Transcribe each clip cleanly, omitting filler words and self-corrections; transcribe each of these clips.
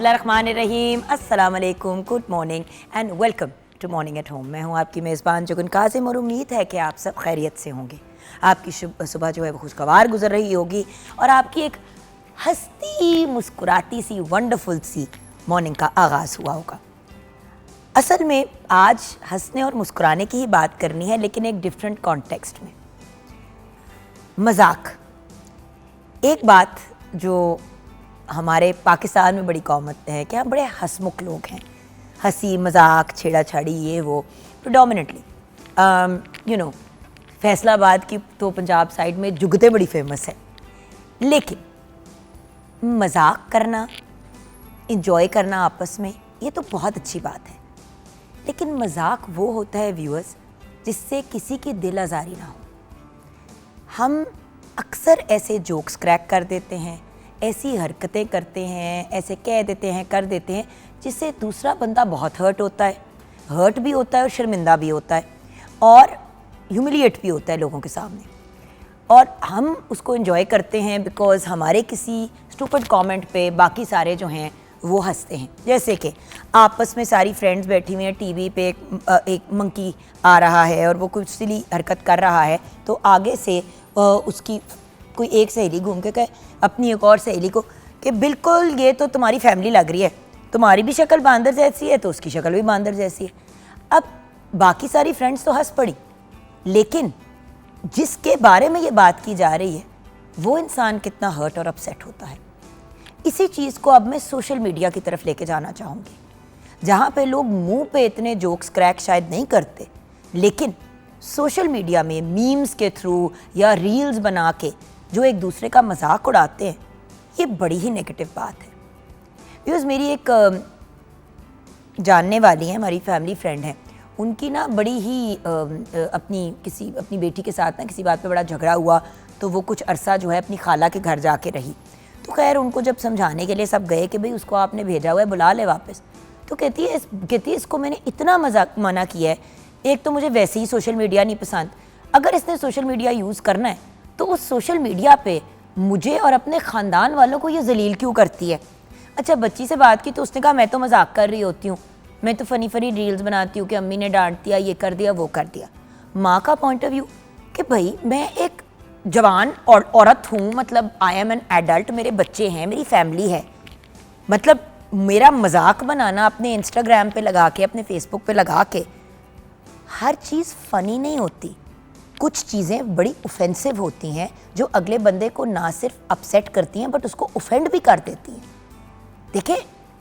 बिस्मिल्लाहिर्रहमानिर्रहीम, अस्सलाम वालेकुम, good morning and welcome to morning at home. मैं हूँ आपकी मेज़बान जुगन कासिम और उम्मीद है कि आप सब खैरियत से होंगे। आपकी सुबह जो है वो खुशगवार गुजर रही होगी और आपकी एक हंसती मुस्कुराती सी वंडरफुल सी मॉर्निंग का आगाज़ हुआ होगा। असल में आज हंसने और मुस्कुराने की ही बात करनी है, लेकिन एक डिफरेंट कॉन्टेक्स्ट में। मजाक एक बात जो हमारे पाकिस्तान में बड़ी कॉमन है कि हम बड़े हंसमुख लोग हैं। हंसी मजाक छेड़ा छाड़ी ये वो प्रिडोमिनेटली फैसलाबाद की तो पंजाब साइड में जुगते बड़ी फेमस है। लेकिन मजाक करना, इंजॉय करना आपस में, ये तो बहुत अच्छी बात है। लेकिन मजाक वो होता है व्यूअर्स जिससे किसी की दिल आज़ारी ना हो। हम अक्सर ऐसे जोक्स क्रैक कर देते हैं, ऐसी हरकतें करते हैं, ऐसे कह देते हैं, कर देते हैं जिससे दूसरा बंदा बहुत हर्ट भी होता है और शर्मिंदा भी होता है और ह्यूमिलिएट भी होता है लोगों के सामने। और हम उसको एंजॉय करते हैं बिकॉज़ हमारे किसी स्टूपिड कमेंट पे बाकी सारे जो हैं वो हंसते हैं। जैसे कि आपस में सारी फ्रेंड्स बैठी हुई हैं, टीवी पे एक मंकी आ रहा है और वो कुछ सिली हरकत कर रहा है, तो आगे से उसकी कोई एक सहेली घूम के कहे अपनी एक और सहेली को कि बिल्कुल ये तो तुम्हारी फैमिली लग रही है, तुम्हारी भी शक्ल बांदर जैसी है तो उसकी शक्ल भी बांदर जैसी है। अब बाकी सारी फ्रेंड्स तो हंस पड़ी, लेकिन जिसके बारे में ये बात की जा रही है वो इंसान कितना हर्ट और अपसेट होता है। इसी चीज़ को अब मैं सोशल मीडिया की तरफ लेके जाना चाहूँगी, जहाँ पे लोग मुंह पे इतने जोक्स क्रैक शायद नहीं करते, लेकिन सोशल मीडिया में मीम्स के थ्रू या रील्स बना के जो एक दूसरे का मजाक उड़ाते हैं, ये बड़ी ही नेगेटिव बात है। बिकॉज़ मेरी एक जानने वाली है, हमारी फैमिली फ्रेंड है, उनकी ना बड़ी ही अपनी बेटी के साथ ना किसी बात पे बड़ा झगड़ा हुआ, तो वो कुछ अरसा जो है अपनी खाला के घर जाके रही। तो खैर उनको जब समझाने के लिए सब गए कि भाई उसको आपने भेजा हुआ है, बुला ले वापस, तो कहती है इसको मैंने इतना मना किया है। एक तो मुझे वैसे ही सोशल मीडिया नहीं पसंद, अगर इसने सोशल मीडिया यूज़ करना है तो उस सोशल मीडिया पे मुझे और अपने ख़ानदान वालों को ये जलील क्यों करती है। अच्छा, बच्ची से बात की तो उसने कहा मैं तो मजाक कर रही होती हूँ, मैं तो फ़नी रील्स बनाती हूँ कि अम्मी ने डांट दिया, ये कर दिया, वो कर दिया। माँ का पॉइंट ऑफ व्यू कि भाई मैं एक जवान औरत हूँ, मतलब आई एम एन एडल्ट, मेरे बच्चे हैं, मेरी फैमिली है, मतलब मेरा मजाक बनाना अपने इंस्टाग्राम पे लगा के, अपने फेसबुक पे लगा के, हर चीज़ फ़नी नहीं होती। कुछ चीज़ें बड़ी ऑफेंसिव होती हैं जो अगले बंदे को ना सिर्फ अपसेट करती हैं बट उसको ऑफेंड भी कर देती हैं। देखें,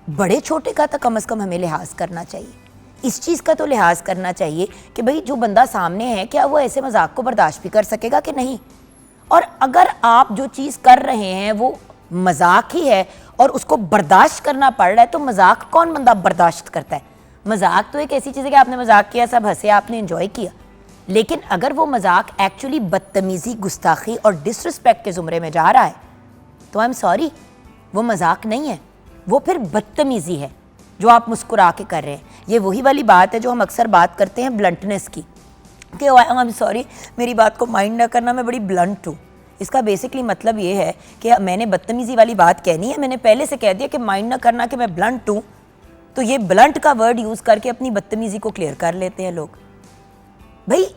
बड़े छोटे का तो कम से कम हमें लिहाज करना चाहिए। इस चीज़ का तो लिहाज करना चाहिए कि भाई जो बंदा सामने है क्या वो ऐसे मजाक को बर्दाश्त भी कर सकेगा कि नहीं। और अगर आप जो चीज़ कर रहे हैं वो मजाक ही है और उसको बर्दाश्त करना पड़ रहा है, तो मजाक कौन बंदा बर्दाश्त करता है। मजाक तो एक ऐसी चीज़ है कि आपने मजाक किया, सब हंसे, आपने एंजॉय किया, लेकिन अगर वो मजाक एक्चुअली बदतमीज़ी, गुस्ताखी और डिसरिस्पेक्ट के ज़ुमरे में जा रहा है तो आई एम सॉरी, वो मजाक नहीं है, वो फिर बदतमीज़ी है जो आप मुस्कुरा के कर रहे हैं। ये वही वाली बात है जो हम अक्सर बात करते हैं ब्लंटनेस की, कि आई एम सॉरी, मेरी बात को माइंड ना करना, मैं बड़ी ब्लंट हूँ। इसका बेसिकली मतलब ये है कि मैंने बदतमीज़ी वाली बात कहनी है, मैंने पहले से कह दिया कि माइंड ना करना कि मैं ब्लंट हूँ, तो ये ब्लंट का वर्ड यूज़ करके अपनी बदतमीज़ी को क्लियर कर लेते हैं लोग। भाई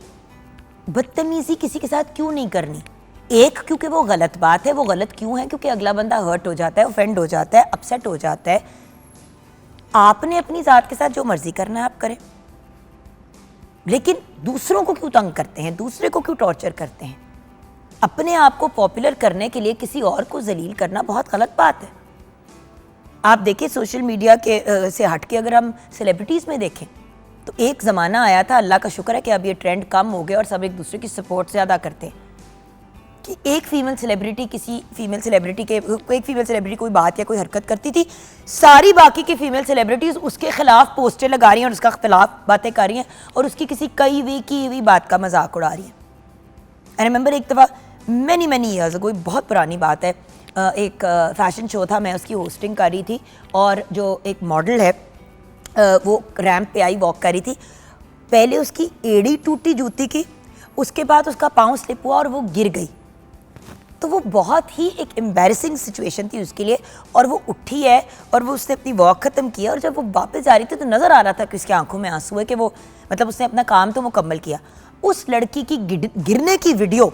बदतमीज़ी किसी के साथ क्यों नहीं करनी? एक, क्योंकि वो गलत बात है। वो गलत क्यों है? क्योंकि अगला बंदा हर्ट हो जाता है, ऑफेंड हो जाता है, अपसेट हो जाता है। आपने अपनी ज़ात के साथ जो मर्जी करना है आप करें, लेकिन दूसरों को क्यों तंग करते हैं, दूसरे को क्यों टॉर्चर करते हैं? अपने आप को पॉपुलर करने के लिए किसी और को जलील करना बहुत गलत बात है। आप देखिए सोशल मीडिया के से हट के अगर हम सेलिब्रिटीज़ में देखें तो एक ज़माना आया था, अल्लाह का शुक्र है कि अब ये ट्रेंड कम हो गया और सब एक दूसरे की सपोर्ट ज़्यादा करते हैं, कि एक फीमेल सेलिब्रिटी कोई बात या कोई हरकत करती थी, सारी बाकी की फीमेल सेलिब्रिटीज़ उसके खिलाफ पोस्टर लगा रही हैं और उसका खिलाफ बातें कर रही हैं और उसकी किसी की हुई बात का मजाक उड़ा रही हैं। आई रिमेंबर एक दफ़ा मैनी ईयर्स अगो, बहुत पुरानी बात है, एक फैशन शो था, मैं उसकी होस्टिंग कर रही थी और जो एक मॉडल है वो रैंप पे आई, वॉक कर रही थी। पहले उसकी एड़ी टूटी जूती की, उसके बाद उसका पाँव स्लिप हुआ और वो गिर गई। तो वो बहुत ही एक एम्बैरेसिंग सिचुएशन थी उसके लिए। और वो उठी है और वो उसने अपनी वॉक ख़त्म किया और जब वो वापस जा रही थी तो नज़र आ रहा था कि उसकी आंखों में आंसू है कि वो मतलब उसने अपना काम तो मुकम्मल किया। उस लड़की की गिरने की वीडियो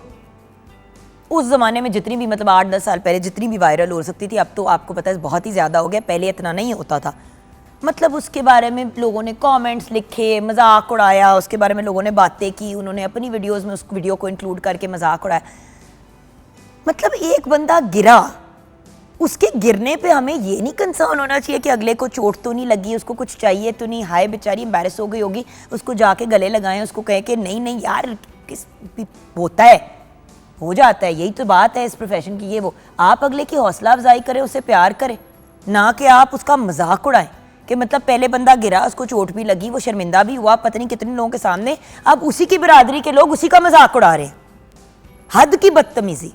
उस ज़माने में जितनी भी मतलब 8-10 साल पहले जितनी भी वायरल हो सकती थी, अब तो आपको पता है बहुत ही ज़्यादा हो गया, पहले इतना नहीं होता था। मतलब उसके बारे में लोगों ने कमेंट्स लिखे, मजाक उड़ाया, उसके बारे में लोगों ने बातें की, उन्होंने अपनी वीडियोस में उस वीडियो को इंक्लूड करके मजाक उड़ाया। मतलब एक बंदा गिरा, उसके गिरने पे हमें ये नहीं कंसर्न होना चाहिए कि अगले को चोट तो नहीं लगी, उसको कुछ चाहिए तो नहीं, हाय बेचारी एम्बैरेस हो गई होगी, उसको जाके गले लगाएं, उसको कहे कि नहीं नहीं यार किस होता है, हो जाता है, यही तो बात है इस प्रोफेशन की। ये वो आप अगले की हौसला अफजाई करें, उसे प्यार करें, ना कि आप उसका मजाक उड़ाएं कि मतलब पहले बंदा गिरा, उसको चोट भी लगी, वो शर्मिंदा भी हुआ पता नहीं कितने लोगों के सामने, अब उसी की बिरादरी के लोग उसी का मजाक उड़ा रहे हैं। हद की बदतमीजी।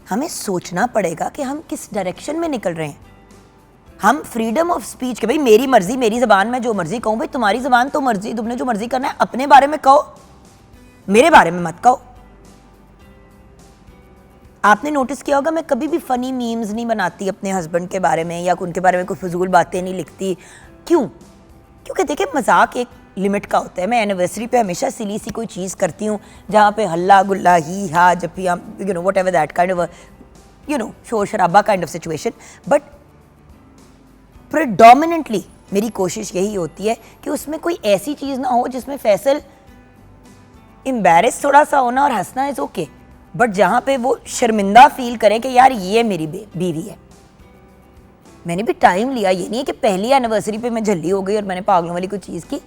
हमें सोचना पड़ेगा कि हम किस डायरेक्शन में निकल रहे हैं। हम फ्रीडम ऑफ स्पीच के भाई मेरी मर्जी, मेरी ज़बान में जो मर्जी कहूँ, भाई तुम्हारी ज़बान तो मर्जी, तुमने जो मर्जी करना है अपने बारे में कहो, मेरे बारे में मत कहो। आपने नोटिस किया होगा मैं कभी भी फ़नी मीम्स नहीं बनाती अपने हस्बैंड के बारे में या उनके बारे में कोई फजूल बातें नहीं लिखती। क्यों? क्योंकि देखिए मजाक एक लिमिट का होता है। मैं एनिवर्सरी पे हमेशा सिली सी कोई चीज़ करती हूँ जहाँ पे हल्ला गुल्ला ही हा जब भी हम what ever that kind of शोर शराबा kind of situation, but predominantly मेरी कोशिश यही होती है कि उसमें कोई ऐसी चीज़ ना हो जिसमें फैसल एम्बैरेस थोड़ा सा होना और हंसना इज़ ओके, बट जहाँ पे वो शर्मिंदा फील करें कि यार ये मेरी बीवी है। मैंने भी टाइम लिया, ये नहीं है कि पहली एनिवर्सरी पे मैं जल्दी हो गई और मैंने पागलों वाली कोई चीज़ की,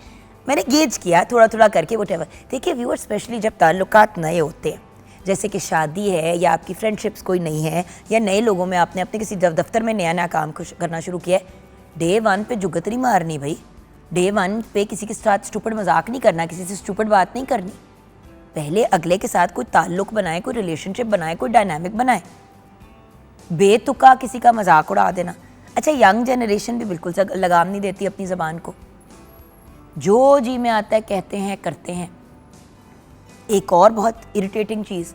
मैंने गेज किया थोड़ा थोड़ा करके व्हाटएवर। देखिए व्यूअर, स्पेशली जब ताल्लुकात नए होते हैं, जैसे कि शादी है या आपकी फ्रेंडशिप्स कोई नहीं है या नए लोगों में आपने अपने किसी दफ्तर में नया नया काम करना शुरू किया है, डे 1 पे जुगत नहीं मारनी भाई। डे 1 पे किसी के साथ स्टूपिड मजाक नहीं करना, किसी से स्टूपिड बात नहीं करनी। पहले अगले के साथ कोई ताल्लुक बनाए, कोई रिलेशनशिप बनाए, कोई डायनामिक बनाए। बेतुका किसी का मजाक उड़ा देना। अच्छा, यंग जनरेशन भी बिल्कुल लगाम नहीं देती अपनी ज़बान को, जो जी में आता है कहते हैं करते हैं। एक और बहुत इरिटेटिंग चीज़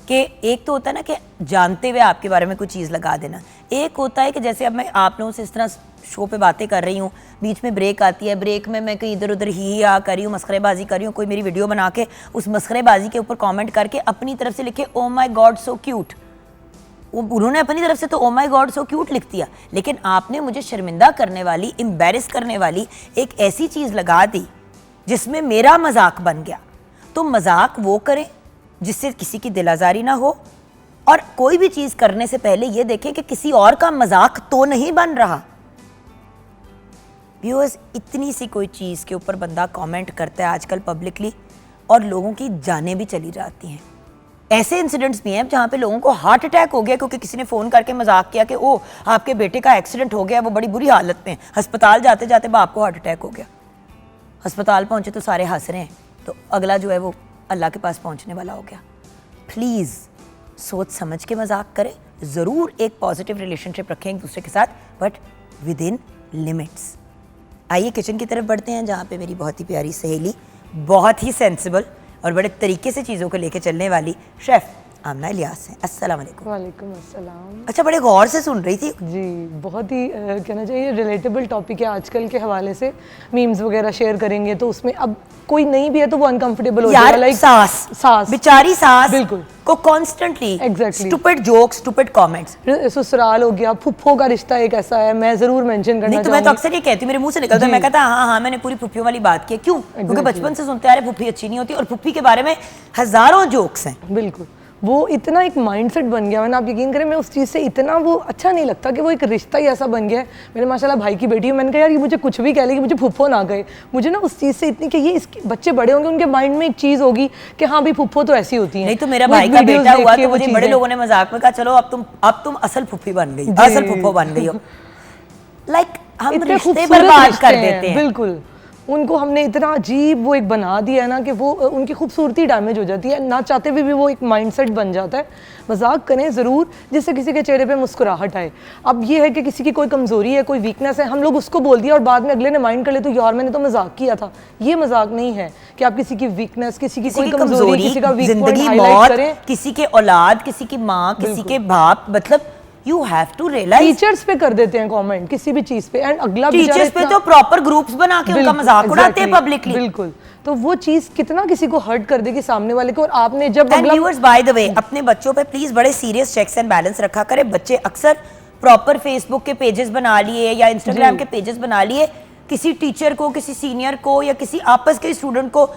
कि एक तो होता है ना कि जानते हुए आपके बारे में कोई चीज़ लगा देना, एक होता है कि जैसे अब मैं आप लोगों से इस तरह शो पे बातें कर रही हूँ, बीच में ब्रेक आती है, ब्रेक में मैं कहीं इधर उधर ही आ कर रही हूँ, मस्खरेबाजी कर रही हूँ, कोई मेरी वीडियो बना के उस मस्खरेबाजी के ऊपर कमेंट करके अपनी तरफ से लिखे oh my God so cute. उन्होंने अपनी तरफ से तो oh my God so cute लिख दिया, लेकिन आपने मुझे शर्मिंदा करने वाली, एम्बैरेस करने वाली एक ऐसी चीज़ लगा दी जिसमें मेरा मजाक बन गया। तो मजाक वो करें जिससे किसी की दिल आज़ारी ना हो, और कोई भी चीज़ करने से पहले ये देखें कि किसी और का मजाक तो नहीं बन रहा। व्यूअर्स, इतनी सी कोई चीज़ के ऊपर बंदा कमेंट करता है आजकल पब्लिकली और लोगों की जानें भी चली जाती हैं। ऐसे इंसिडेंट्स भी हैं जहाँ पे लोगों को हार्ट अटैक हो गया क्योंकि किसी ने फ़ोन करके मजाक किया कि ओ आपके बेटे का एक्सीडेंट हो गया, वो बड़ी बुरी हालत में, अस्पताल जाते जाते बाप को हार्ट अटैक हो गया। अस्पताल पहुँचे तो सारे हंस रहे हैं, तो अगला जो है वो अल्लाह के पास पहुँचने वाला हो गया। प्लीज़ सोच समझ के मजाक करें, ज़रूर एक पॉजिटिव रिलेशनशिप रखें एक दूसरे के साथ, बट विद इन लिमिट्स। आइए किचन की तरफ बढ़ते हैं जहाँ पे मेरी बहुत ही प्यारी सहेली, बहुत ही सेंसिबल और बड़े तरीके से चीज़ों को लेके चलने वाली शेफ़ आमना इलियास हैं। अस्सलाम वालेकुम। वालेकुम अस्सलाम। अच्छा, बड़े गौर से सुन रही थी जी, बहुत ही कहना चाहिए रिलेटेबल टॉपिक है आजकल के हवाले से। मीम्स वगैरह शेयर करेंगे तो उसमें अब कोई नहीं भी है तो वो अनकंफर्टेबल हो जाएगा। लाइक सास बेचारी सास बिल्कुल को constantly exactly stupid jokes, stupid comments. ससुराल हो गया, फुफ्फो का रिश्ता एक ऐसा है, मैं जरूर मेंशन करना नहीं तो मैं तो अक्सर ये कहती हूँ, मेरे मुंह से निकलता है, मैं कहता हाँ मैंने पूरी फुफ्फियों वाली बात की। क्यों? क्योंकि बचपन से सुनते आ रहे फुफ्फी अच्छी नहीं होती, और फुफ्फी के बारे में हजारों जोक्स हैं। बिल्कुल, वो इतना एक माइंडसेट बन गया है ना, आप यकीन करें मैं उस चीज़ से इतना वो अच्छा नहीं लगता कि वो एक रिश्ता ही ऐसा बन गया है। मेरे माशाल्लाह भाई की बेटी है, मैंने कहा यार ये मुझे कुछ भी कह लेगी, मुझे फुफ्फो ना कहे। मुझे ना उस चीज़ से इतनी कि ये इसके बच्चे बड़े होंगे, उनके माइंड में एक चीज़ होगी कि हाँ भाई फुफ्फो तो ऐसी होती है। नहीं तो मेरा भाई का बेटा हुआ तो मुझे बड़े लोगों ने मजाक में कहा चलो अब तुम असल फुफ्फी बन गई, असल फुफ्फो बन गई हो। लाइक हम रिश्ते बर्बाद कर देते हैं। बिल्कुल, उनको हमने इतना अजीब वो एक बना दिया है ना कि वो उनकी खूबसूरती डैमेज हो जाती है, ना चाहते हुए भी वो एक माइंडसेट बन जाता है। मजाक करें ज़रूर जिससे किसी के चेहरे पे मुस्कुराहट आए। अब ये है कि किसी की कोई कमज़ोरी है, कोई वीकनेस है, हम लोग उसको बोल दिया और बाद में अगले ने माइंड कर ले तो यार मैंने तो मजाक किया था। ये मजाक नहीं है कि आप किसी की वीकनेस, किसी की कोई कमजोरी, किसी का वीक पॉइंट हाईलाइट करें। किसी के औलाद, किसी की माँ, किसी के बाप, मतलब you have to realise. Teachers पे कर देते हैं कमेंट किसी भी चीज पे, एंड अगला टीचर्स पे तो प्रॉपर ग्रुप्स बना के उनका मजाक उड़ाते हैं पब्लिकली। बिल्कुल, तो वो चीज कितना किसी को हर्ट कर देगी सामने वाले को। और आपने जब व्यूअर्स बाय द वे अपने बच्चों पे प्लीज बड़े सीरियस चेक्स एंड बैलेंस रखा करें। बच्चे अक्सर प्रॉपर फेसबुक के पेजेस बना लिए या इंस्टाग्राम के पेजेस बना लिए, किसी टीचर को, किसी सीनियर को या किसी आपस के स्टूडेंट को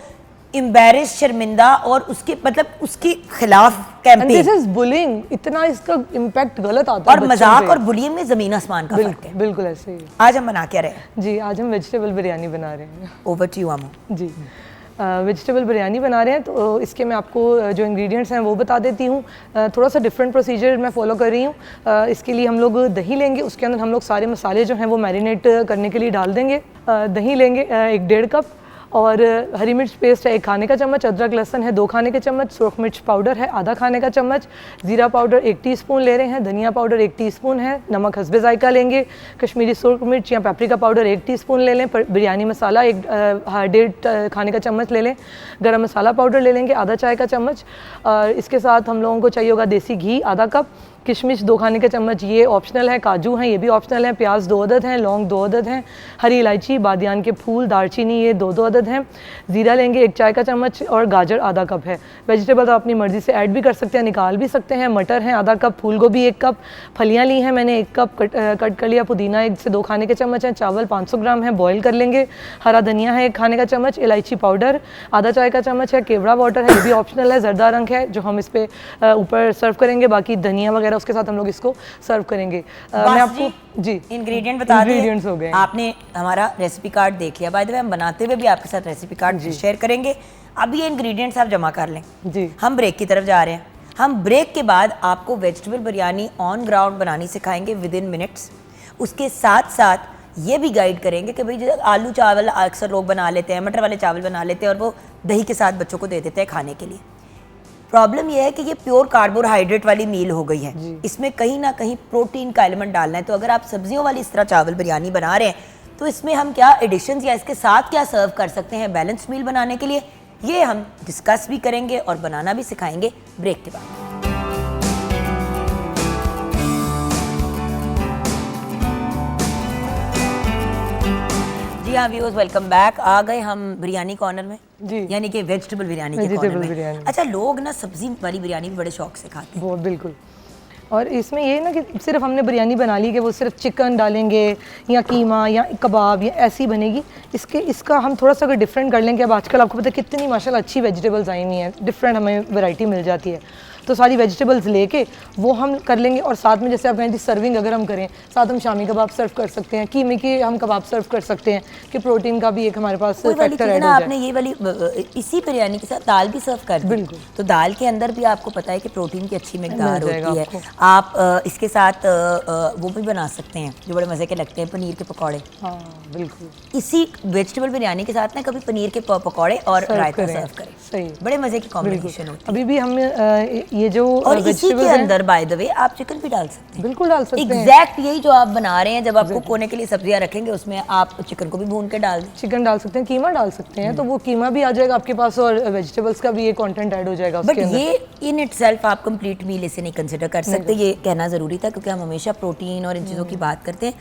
एम्बैरेस, शर्मिंदा और उसके मतलब उसके खिलाफ कैंपेन। दिस इज बुलिंग, इतना इसका इम्पैक्ट गलत आता है। और मजाक और बुलिंग में जमीन आसमान का फर्क है। बिल्कुल ऐसे ही। आज हम बना क्या रहे हैं? जी, आज हम वेजिटेबल बिरयानी बना रहे हैं। Over to you Amu. जी, वेजिटेबल बिरयानी बना रहे हैं, तो इसके मैं आपको जो इंग्रेडिएंट्स हैं वो बता देती हूँ। थोड़ा सा डिफरेंट प्रोसीजर मैं फॉलो कर रही हूँ। इसके लिए हम लोग दही लेंगे, उसके अंदर हम लोग सारे मसाले जो हैं वो मैरिनेट करने के लिए डाल देंगे। दही लेंगे 1.5 कप, और हरी मिर्च पेस्ट है 1 खाने का चम्मच, अदरक लहसुन है 2 खाने के चम्मच, सुरख मिर्च पाउडर है आधा खाने का चम्मच, ज़ीरा पाउडर 1 टीस्पून ले रहे हैं, धनिया पाउडर 1 टीस्पून है, नमक हस्बे जायका लेंगे, कश्मीरी सुरख मिर्च या पेपरिका पाउडर 1 टीस्पून ले लें, बिरयानी मसाला 1.5 खाने का चम्मच ले लें, गरम मसाला पाउडर ले लेंगे आधा चाय का चम्मच, और इसके साथ हम लोगों को चाहिए होगा देसी घी आधा कप, किशमिश 2 खाने के चम्मच, ये ऑप्शनल है, काजू हैं ये भी ऑप्शनल हैं, प्याज 2 अदद हैं, लौंग 2 अदद हैं, हरी इलायची, बादियान के फूल, दालचीनी ये 2 अदद हैं, ज़ीरा लेंगे 1 चाय का चम्मच, और गाजर आधा कप है। वेजिटेबल आप अपनी मर्ज़ी से ऐड भी कर सकते हैं, निकाल भी सकते हैं। मटर हैं आधा कप, फूल गोभी 1 कप, फलियाँ ली हैं मैंने 1 कप, कट कर लिया पुदीना 1 से 2 खाने के चम्मच हैं, चावल 500 ग्राम है, बॉयल कर लेंगे, हरा धनिया है 1 खाने का चम्मच, इलायची पाउडर आधा चाय का चम्मच है, केवड़ा वाटर है ये भी ऑप्शनल है, जर्दा रंग है जो हम इस पर ऊपर सर्व करेंगे, बाकी धनिया वगैरह उसके साथ हम लोग इसको सर्व करेंगे। मैं आपको जी इंग्रेडिएंट बता दिए, इंग्रेडिएंट्स हो गए। आपने हमारा रेसिपी कार्ड देख लिया। बाय द वे हम बनाते हुए भी आपके साथ रेसिपी कार्ड शेयर करेंगे। अब ये इंग्रेडिएंट्स आप जमा कर लें जी। हम ब्रेक की तरफ जा रहे हैं। हम ब्रेक के बाद आपको वेजिटेबल बिरयानी ऑन ग्राउंड बनानी सिखाएंगे विदिन मिनट्स। उसके साथ साथ ये भी गाइड करेंगे कि भाई जैसे आलू चावल अक्सर लोग बना लेते हैं, मटर वाले चावल बना लेते हैं और वो दही के साथ बच्चों को दे देते हैं खाने के लिए। प्रॉब्लम यह है कि ये प्योर कार्बोहाइड्रेट वाली मील हो गई है, इसमें कहीं ना कहीं प्रोटीन का एलिमेंट डालना है। तो अगर आप सब्जियों वाली इस तरह चावल बिरयानी बना रहे हैं तो इसमें हम क्या एडिशंस या इसके साथ क्या सर्व कर सकते हैं बैलेंस मील बनाने के लिए, ये हम डिस्कस भी करेंगे और बनाना भी सिखाएंगे ब्रेक के बाद। जी हाँ व्यूअर्स, वेलकम बैक। आ गए हम बिरयानी कॉर्नर में जी, यानी कि वेजिटेबल बिरयानी के कॉर्नर में। अच्छा, लोग ना सब्जी वाली बिरयानी भी बड़े शौक से खाते हैं। बहुत बिल्कुल। और इसमें ये ना कि सिर्फ हमने बिरयानी बना ली कि वो सिर्फ चिकन डालेंगे या कीमा या कबाब या ऐसी बनेगी। इसका हम थोड़ा सा अगर डिफरेंट कर लेंगे, अब आजकल आपको पता है कितनी माशाल्लाह अच्छी वेजिटेबल्स आई हुई हैं, डिफरेंट हमें वैरायटी मिल जाती है, तो सारी वेजिटेबल्स लेके वो हम कर लेंगे। और साथ में जैसे आप कहें सर्विंग अगर हम करें, साथ हम शामी कबाब सर्व कर सकते हैं, कीमे के हम कबाब सर्व कर सकते हैं कि प्रोटीन का भी एक हमारे पास फैक्टर ऐड हो जाए। आपने ये वाली इसी बिरयानी के साथ दाल भी सर्व कर दी। बिल्कुल। तो दाल के अंदर भी आपको पता है कि प्रोटीन की अच्छी मिकदार होती है। आप इसके साथ वो भी बना सकते हैं जो बड़े मज़े के लगते हैं, पनीर के पकौड़े। हाँ बिल्कुल। इसी वेजिटेबल बिरयानी के साथ ना कभी पनीर के पकौड़े और रायता सर्व करें, सही, बड़े मज़े की कॉम्बिनेशन होती है। अभी भी हम ये जो और इसी के अंदर बाय द वे आप चिकन भी डाल सकते हैं। बिल्कुल डाल सकते हैं। एग्जैक्ट यही जो आप बना रहे हैं, जब आप कुक होने के लिए सब्जियां रखेंगे उसमें आप चिकन को भी भून के डाल दें। चिकन डाल सकते हैं, कीमा डाल सकते हैं, तो वो कीमा भी आ जाएगा आपके पास और वेजिटेबल्स का भी ये कंटेंट ऐड हो जाएगा उसके अंदर। बट ये इन इटसेल्फ आप कंप्लीट मील इसे नहीं कंसिडर कर सकते, ये कहना ज़रूरी था क्योंकि हम हमेशा प्रोटीन और इन चीज़ों की बात करते हैं।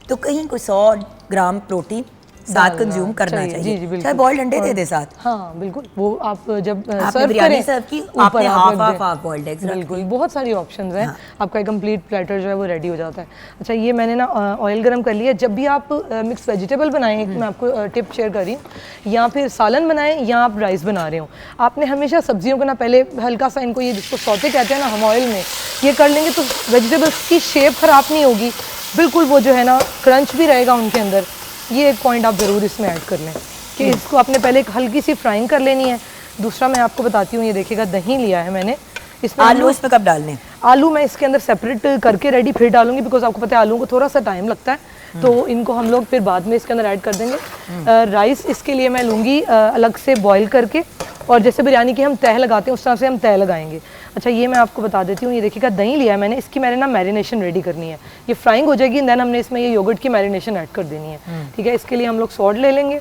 तो कहीं कोई 100 ग्राम प्रोटीन साथ कंज्यूम करना चाहिए। चाहे बॉइल्ड अंडे दे दे साथ। हाँ बिल्कुल। वो आप जब सर्व करें, सर्व की आपने हाफ बॉइल्ड एग्स, बिल्कुल बहुत सारी ऑप्शंस हैं। आपका कंप्लीट प्लेटर जो है वो रेडी हो जाता है। अच्छा, ये मैंने ना ऑयल गरम कर लिया। जब भी आप मिक्स वेजिटेबल बनाएं, मैं आपको टिप शेयर कर रही हूँ, या फिर सालन बनाएं या आप राइस बना रहे हो, आपने हमेशा सब्जियों को ना पहले हल्का सा इनको, ये जिसको सौते कहते हैं ना हम ऑयल में, ये कर लेंगे तो वेजिटेबल्स की शेप ख़राब नहीं होगी, बिल्कुल वो जो है ना क्रंच भी रहेगा उनके अंदर। ये एक पॉइंट आप ज़रूर इसमें ऐड कर लें कि इसको आपने पहले एक हल्की सी फ्राइंग कर लेनी है। दूसरा मैं आपको बताती हूँ, ये देखिएगा दही लिया है मैंने, इसमें आलू इसमें कब डालने? आलू मैं इसके अंदर सेपरेट करके रेडी फिर डालूंगी, बिकॉज आपको पता है आलू को थोड़ा सा टाइम लगता है, तो इनको हम लोग फिर बाद में इसके अंदर ऐड कर देंगे। राइस इसके लिए मैं लूँगी अलग से बॉईल करके, और जैसे बिरयानी की हम तह लगाते हैं उस तरह से हम तह लगाएंगे। अच्छा ये मैं आपको बता देती हूँ, ये देखिएगा दही लिया है मैंने, इसकी मैंने ना मैरिनेशन रेडी करनी है। ये फ्राइंग हो जाएगी, देन हमने इसमें ये योगर्ट की मैरिनेशन ऐड कर देनी है, ठीक है। इसके लिए हम लोग सॉल्ट ले लेंगे,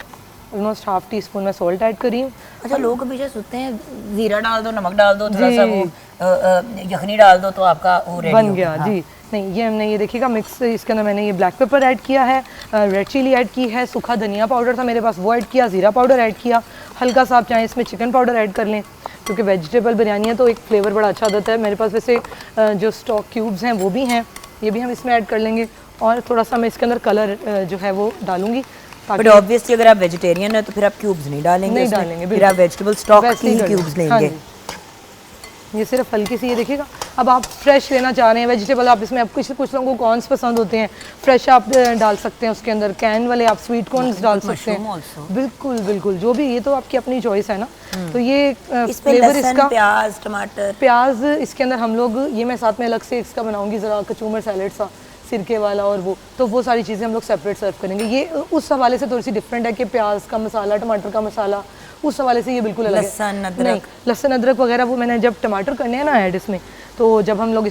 ऑलमोस्ट हाफ टी स्पून में सॉल्ट ऐड करी हूँ। अच्छा लोग पीछे सोचते हैं जीरा डाल दो, नमक डाल दो, थोड़ा सा वो यखनी डाल दो तो आपका वो रेडी बन गया। जी नहीं, ये हमने ये देखिएगा मिक्स, इसके अंदर मैंने ये ब्लैक पेपर ऐड किया है, रेड चिली ऐड की है, सूखा धनिया पाउडर था मेरे पास वो ऐड किया, ज़ीरा पाउडर ऐड किया, हल्का सा आप चाहें इसमें चिकन पाउडर ऐड कर लें, क्योंकि वेजिटेबल बिरयानी है तो एक फ्लेवर बड़ा अच्छा आता है। मेरे पास वैसे जो स्टॉक क्यूब्स हैं वो भी हैं, ये भी हम इसमें ऐड कर लेंगे, और थोड़ा सा मैं इसके अंदर कलर जो है वो डालूंगी। बट ऑब्वियसली अगर आप वेजिटेरियन है तो फिर आप क्यूब्स नहीं डालेंगे, नहीं डालेंगे, फिर आप वेजिटेबल स्टॉक की क्यूब्स लेंगे। ये सिर्फ हल्की सी, ये देखिएगा अब आप फ्रेश लेना चाह रहे हैं वेजिटेबल, आप इसमें, आपको कुछ लोगों को कॉर्न्स पसंद होते हैं, फ्रेश आप डाल सकते हैं उसके अंदर, कैन वाले आप स्वीट कॉर्न्स डाल सकते हैं, बिल्कुल बिल्कुल, जो भी, ये तो आपकी अपनी चॉइस है ना। तो ये फ्लेवर इसका, प्याज टमाटर, प्याज इसके अंदर हम लोग, ये मैं साथ में अलग से इसका बनाऊंगी ज़रा कचूमर सैलेड सा सिरके वाला, और वो सारी चीज़ें हम लोग सेपरेट सर्व करेंगे। ये उस हवाले से थोड़ी सी डिफरेंट है कि प्याज का मसाला, टमाटर का मसाला, उस हवाले से ये बिल्कुल अलग है। लहसुन अदरक, लहसुन अदरक वगैरह वो मैंने, जब टमाटर करने हैं ना ऐड इसमें, तो जब हम लोग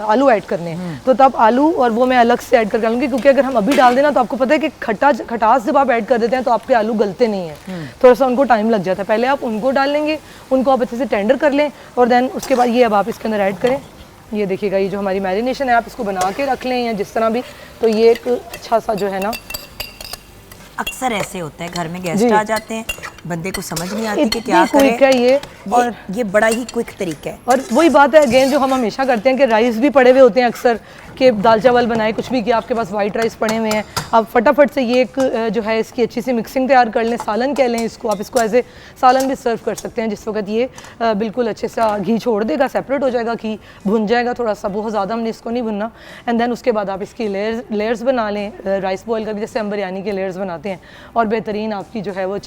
आलू ऐड करने हैं तो तब आलू और वो मैं अलग से ऐड करके डालूंगी, क्योंकि अगर हम अभी डाल देना तो आपको पता है कि खटास जब आप ऐड कर देते हैं तो आपके आलू गलते नहीं हैं, थोड़ा सा उनको टाइम लग जाता है। पहले आप उनको डाल लेंगे, उनको आप अच्छे से टेंडर कर लें, और देन उसके बाद ये अब आप इसके अंदर ऐड करें। ये देखिएगा, ये जो हमारी मैरिनेशन है आप इसको बना के रख लें या जिस तरह भी, तो ये एक अच्छा सा जो है ना, अक्सर ऐसे होता है घर में गेस्ट आ जाते हैं, बंदे को समझ नहीं आती कि क्या करें। है ये, और ये बड़ा ही क्विक तरीका है। और वही बात है अगेन जो हम हमेशा करते हैं कि राइस भी पड़े हुए होते हैं अक्सर, कि दाल चावल बनाए, कुछ भी किया, आपके पास वाइट राइस पड़े हुए हैं, आप फटाफट से ये एक जो है इसकी अच्छी सी मिक्सिंग तैयार कर लें, सालन कह लें इसको, आप इसको एज ए सालन भी सर्व कर सकते हैं, जिस वक्त ये बिल्कुल अच्छे से घी छोड़ देगा, सेपरेट हो जाएगा, घी भुन जाएगा थोड़ा सा, बहुत ज़्यादा हमने इसको नहीं भुनना, एंड देन उसके बाद आप इसकी लेयर्स बना लें, राइस बॉयल करके जैसे हम बिरयानी के लेयर्स बनाते हैं, और बेहतरीन आपकी जो है वो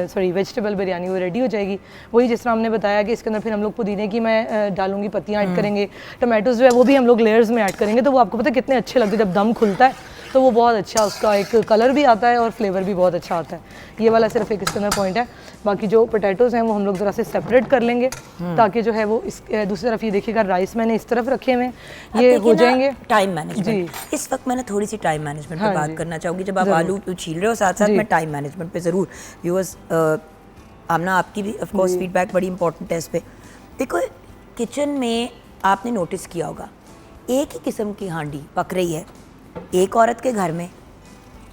वेजिटेबल बिरयानी वो रेडी हो जाएगी। वही जिस तरह हमने बताया कि इसके अंदर फिर हम लोग पुदीने की मैं डालूंगी, पत्तियाँ ऐड करेंगे, टमाटोज जो है वो भी हम लोग लेयर्स में ऐड करेंगे, तो वो आपको पता है कितने अच्छे लगते हैं, जब दम खुलता है तो वो बहुत अच्छा, उसका एक कलर भी आता है और फ्लेवर भी बहुत अच्छा आता है। ये वाला सिर्फ एक इसके अंदर पॉइंट है। बाकी जो पोटैटोज़ हैं वो हम लोग ज़रा से सेपरेट कर लेंगे, ताकि जो है वो इस दूसरी तरफ, ये देखिएगा राइस मैंने इस तरफ रखे हुए, ये हो जाएंगे। टाइम मैनेजमेंट, इस वक्त मैंने थोड़ी सी टाइम मैनेजमेंट पे बात करना चाहूँगी। जब आप आलू छील रहे हो, साथ साथ मैं टाइम मैनेजमेंट पे ज़रूर, व्यूअर्स आमना आपकी भी ऑफ कोर्स फीडबैक बड़ी इंपॉर्टेंट है इस पे। देखो किचन में आपने नोटिस किया होगा, एक ही किस्म की हांडी पक रही है एक औरत के घर में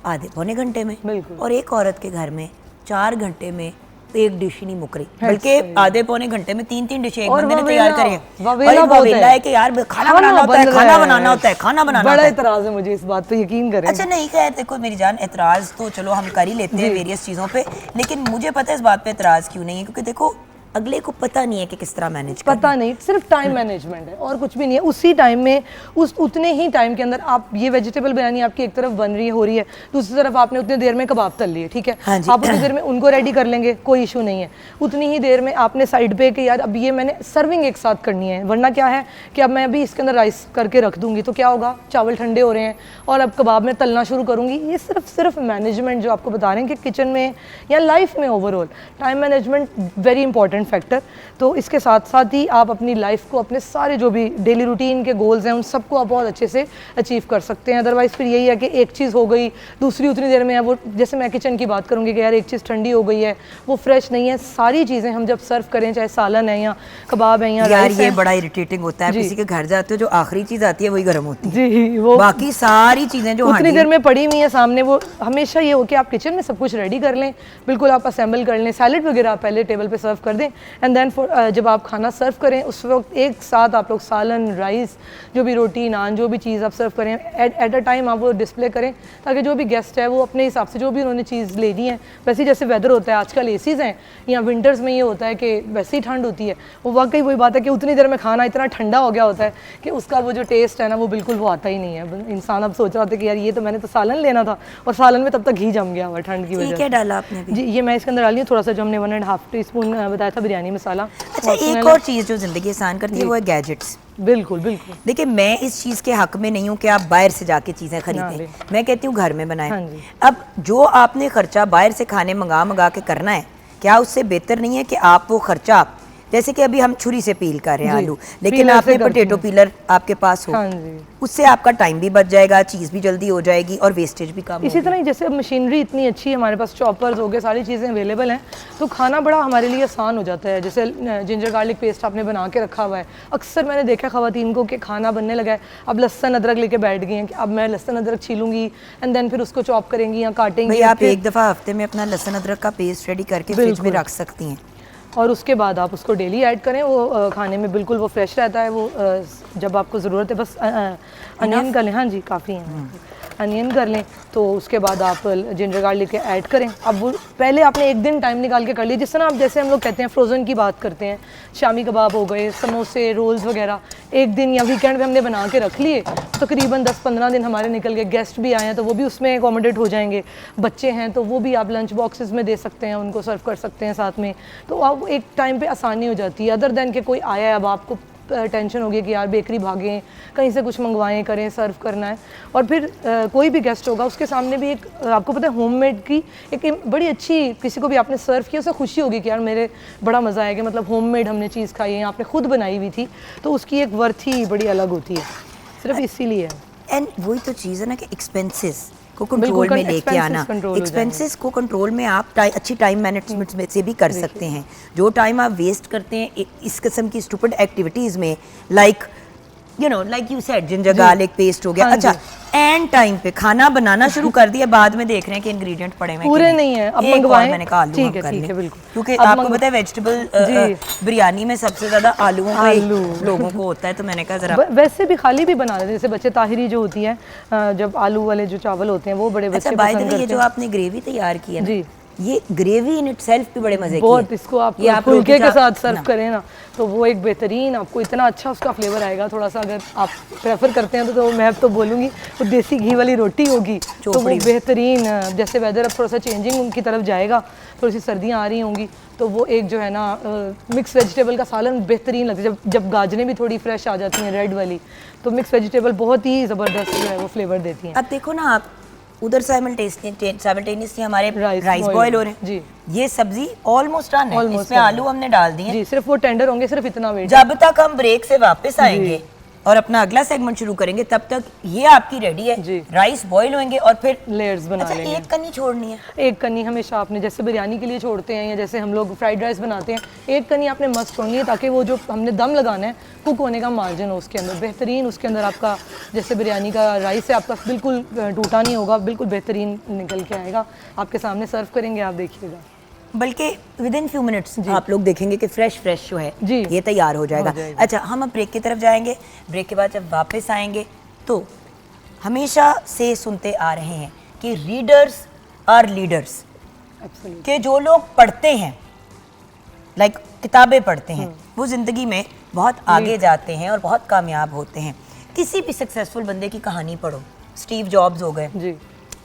आधे पौने घंटे में, और एक औरत के घर में 4 घंटे में एक डिश ही नहीं मुक रही, बल्कि आधे पौने घंटे में 3-3 डिशें एक बंदे ने तैयार करी है। ववेला है कि यार खाना बनाना होता है, खाना बनाना होता है, खाना बनाना होता है। बड़ा एतराज है मुझे इस बात पे, यकीन करें। अच्छा नहीं खैर देखो मेरी जान, एतराज तो चलो हम कर ही लेते हैं वेरियस चीज़ों पे, लेकिन मुझे पता है इस बात पे एतराज क्यों नहीं है, क्योंकि देखो अगले को पता नहीं है कि किस तरह मैनेज करना है। पता नहीं, सिर्फ टाइम मैनेजमेंट है और कुछ भी नहीं है। उसी टाइम में उतने ही टाइम के अंदर आप, ये वेजिटेबल बिरयानी आपकी एक तरफ बन रही है, हो रही है, दूसरी तरफ आपने उतनी देर में कबाब तल लिए, ठीक है, हाँ आप उतनी देर में उनको रेडी कर लेंगे, कोई इशू नहीं है। उतनी ही देर में आपने साइड पे कि यार अब ये मैंने सर्विंग एक साथ करनी है, वरना क्या है कि अब मैं अभी इसके अंदर राइस करके रख दूंगी तो क्या होगा, चावल ठंडे हो रहे हैं और अब कबाब में तलना शुरू करूंगी। ये सिर्फ मैनेजमेंट जो आपको बता रहे हैं कि किचन में या लाइफ में overall time management very important factor. तो इसके साथ साथ ही आप अपनी लाइफ को, अपने सारे जो भी डेली रूटीन के गोल्स हैं उन सबको आप बहुत अच्छे से अचीव कर सकते हैं। अदरवाइज़ फिर यही है कि एक चीज़ हो गई, दूसरी उतनी देर में है, वो जैसे मैं किचन की बात करूँगी कि यार एक चीज़ ठंडी हो गई है, वो फ्रेश नहीं है। सारी चीज़ें हम जब सर्व करें, चाहे सालन है या कबाब है या यार, ये बड़ा इरिटेटिंग होता है, किसी के घर जाते हो जो आखिरी चीज़ आती है वही गर्म होती है जी, वो बाकी सारी चीज़ें जो उतनी देर में पड़ी हुई है सामने, वो हमेशा ये हो कि आप किचन में सब कुछ रेडी कर लें, बिल्कुल आप असेंबल कर लें, सैलेड वगैरह आप पहले टेबल पे सर्व कर दें, एंड देन जब आप खाना सर्व करें उस वक्त एक साथ आप लोग सालन, राइस, जो भी रोटी, नान, जो भी चीज़ आप सर्व करें एट अ टाइम आप वो डिस्प्ले करें, ताकि जो भी गेस्ट है वो अपने हिसाब से जो भी उन्होंने चीज़ लेनी है, वैसे जैसे वेदर होता है आजकल एसीज़ हैं या विंटर्स में ये होता है कि वैसे ही ठंड होती है, वो वाकई वही बात है कि उतनी देर में खाना इतना ठंडा हो गया होता है कि उसका वो जो टेस्ट है ना वो बिल्कुल वो आता ही नहीं है। इंसान अब सोच रहा था कि यार ये तो मैंने तो सालन लेना था और सालन में तब तक घी जम गया हुआ ठंड की वजह से। क्या डाला आपने? जी, ये मैं इसके अंदर डाली हूँ थोड़ा सा, जो हमने 1.5 टीस्पून बताया था बिरयानी मसाला। अच्छा, एक और चीज़ जो ज़िंदगी आसान करती है वो है गैजेट्स। बिल्कुल बिल्कुल। देखिए, मैं इस चीज़ के हक में नहीं हूँ कि आप बाहर से जाके चीज़ें खरीदें, मैं कहती हूँ घर में बनाएं। हाँ जी। अब जो आपने खर्चा बाहर से खाने मंगा के करना है, क्या उससे बेहतर नहीं है कि आप वो खर्चा, जैसे कि अभी हम छुरी से पील कर रहे हैं आलू, लेकिन आपने पोटैटो पीलर आपके पास हो, हाँ जी, उससे आपका टाइम भी बच जाएगा, चीज़ भी जल्दी हो जाएगी और वेस्टेज भी कम इसी तरह ही जैसे अब मशीनरी इतनी अच्छी है हमारे पास, चॉपर्स हो गए, सारी चीज़ें अवेलेबल हैं, तो खाना बड़ा हमारे लिए आसान हो जाता है। जैसे जिंजर गार्लिक पेस्ट आपने बना के रखा हुआ है, अक्सर मैंने देखा ख़वातीन को कि खाना बनने लगा है, अब लहसन अदरक लेके बैठ गई हैं कि अब मैं लहसन अदरक छीलूंगी एंड देन फिर उसको चॉप करेंगी या काटेंगी। भाई आप एक दफ़ा हफ्ते में अपना लहसन अदरक का पेस्ट रेडी करके फ्रिज में रख सकती हैं और उसके बाद आप उसको डेली ऐड करें, वो खाने में बिल्कुल वो फ्रेश रहता है। वो जब आपको ज़रूरत है बस अनियन कर लें। हाँ जी, काफ़ी हैं, अनियन कर लें, तो उसके बाद आप जिंजर गार्लिक ऐड करें। अब वो पहले आपने एक दिन टाइम निकाल के कर लिया, जिस तरह आप जैसे हम लोग कहते हैं फ्रोज़न की बात करते हैं, शामी कबाब हो गए, समोसे, रोल्स वगैरह, एक दिन या वीकेंड में हमने बना के रख लिए, तकरीबन 10-15 दिन हमारे निकल गए। गेस्ट भी आए हैं तो वो भी उसमें अकोमोडेट हो जाएंगे, बच्चे हैं तो वो भी आप लंच बॉक्सेस में दे सकते हैं, उनको सर्व कर सकते हैं साथ में, तो आप एक टाइम पे आसानी हो जाती है। अदर देन के कोई आया है, अब आपको टेंशन होगी कि यार बेकरी भागें, कहीं से कुछ मंगवाएं, करें, सर्व करना है, और फिर कोई भी गेस्ट होगा उसके सामने भी एक आपको पता है होममेड की एक बड़ी अच्छी, किसी को भी आपने सर्व किया उसे खुशी होगी कि यार मेरे बड़ा मज़ा आएगा, मतलब होममेड हमने चीज़ खाई है, आपने खुद बनाई हुई थी, तो उसकी एक वर्थ ही बड़ी अलग होती है, सिर्फ इसीलिए। एंड वही तो चीज़ है ना कि एक्सपेंसेस को कंट्रोल में लेके आना, एक्सपेंसेस को कंट्रोल में आप अच्छी टाइम मैनेजमेंट में से भी कर सकते हैं। जो टाइम आप वेस्ट करते हैं इस किस्म की स्टूपिड एक्टिविटीज़ में, like you said ginger garlic paste हो गया, अच्छा एंड टाइम पे खाना बनाना शुरू कर दिया, बाद में देख रहे हैं कि इंग्रेडिएंट पड़े हुए पूरे नहीं है, अब मंगवाएं, मैंने कहा आलू ठीक है बिल्कुल, क्योंकि आपको पता है वेजिटेबल बिरयानी में सबसे ज़्यादा आलूओं का लोगों को होता है, तो मैंने कहा जरा वैसे भी खाली भी बना लेते हैं, जैसे बच्चे ताहिरी जो होती है, जब आलू वाले जो चावल होते हैं वो बड़े बच्चे पसंद करते हैं। ये जो आपने ग्रेवी तैयार की है जी, ये ग्रेवी इन इटसेल्फ भी बड़े मजे की है। बहुत, इसको आप फुलके के साथ सर्व करें ना तो वो एक बेहतरीन, आपको इतना अच्छा उसका फ्लेवर आएगा। थोड़ा सा अगर आप प्रेफर करते हैं तो मैं तो बोलूँगी वो देसी घी वाली रोटी होगी तो वो बेहतरीन। जैसे वेदर अब थोड़ा सा चेंजिंग की तरफ जाएगा, थोड़ी सी सर्दियाँ आ रही होंगी, तो वो एक जो है ना मिक्स वेजिटेबल का सालन बेहतरीन लगता है। जब गाजरें भी थोड़ी फ्रेश आ जाती हैं रेड वाली, तो मिक्स वेजिटेबल बहुत ही ज़बरदस्त जो है वो फ्लेवर देती हैं। अब देखो ना आप उधर साइमल्टेनियसली हमारे राइस बॉयल हो रहे हैं जी, ये सब्जी ऑलमोस्ट डन है, इसमें आलू हमने डाल दिए जी, सिर्फ वो टेंडर होंगे, सिर्फ इतना वेट। जब तक हम ब्रेक से वापस आएंगे और अपना अगला सेगमेंट शुरू करेंगे तब तक ये आपकी रेडी है जी। राइस बॉईल होंगे और फिर लेयर्स बना लेंगे। एक कन्नी छोड़नी है, एक कन्नी हमेशा आपने जैसे बिरयानी के लिए छोड़ते हैं या जैसे हम लोग फ्राइड राइस बनाते हैं, एक कन्नी आपने मस्त छोड़नी है ताकि वो जो हमने दम लगाना है कुक होने का मार्जिन हो उसके अंदर बेहतरीन, उसके अंदर आपका जैसे बिरयानी का राइस है आपका बिल्कुल टूटा नहीं होगा, बिल्कुल बेहतरीन निकल के आएगा। आपके सामने सर्व करेंगे, आप देखिएगा, बल्कि विद इन फ्यू मिनट्स आप लोग देखेंगे कि फ्रेश जो है जी ये तैयार हो जाएगा। अच्छा, हम अब ब्रेक की तरफ जाएंगे। ब्रेक के बाद जब वापस आएंगे तो हमेशा से सुनते आ रहे हैं कि रीडर्स आर लीडर्स, कि जो लोग पढ़ते हैं, लाइक किताबें पढ़ते हैं, वो ज़िंदगी में बहुत आगे जाते हैं और बहुत कामयाब होते हैं। किसी भी सक्सेसफुल बंदे की कहानी पढ़ो, स्टीव जॉब्स हो गए,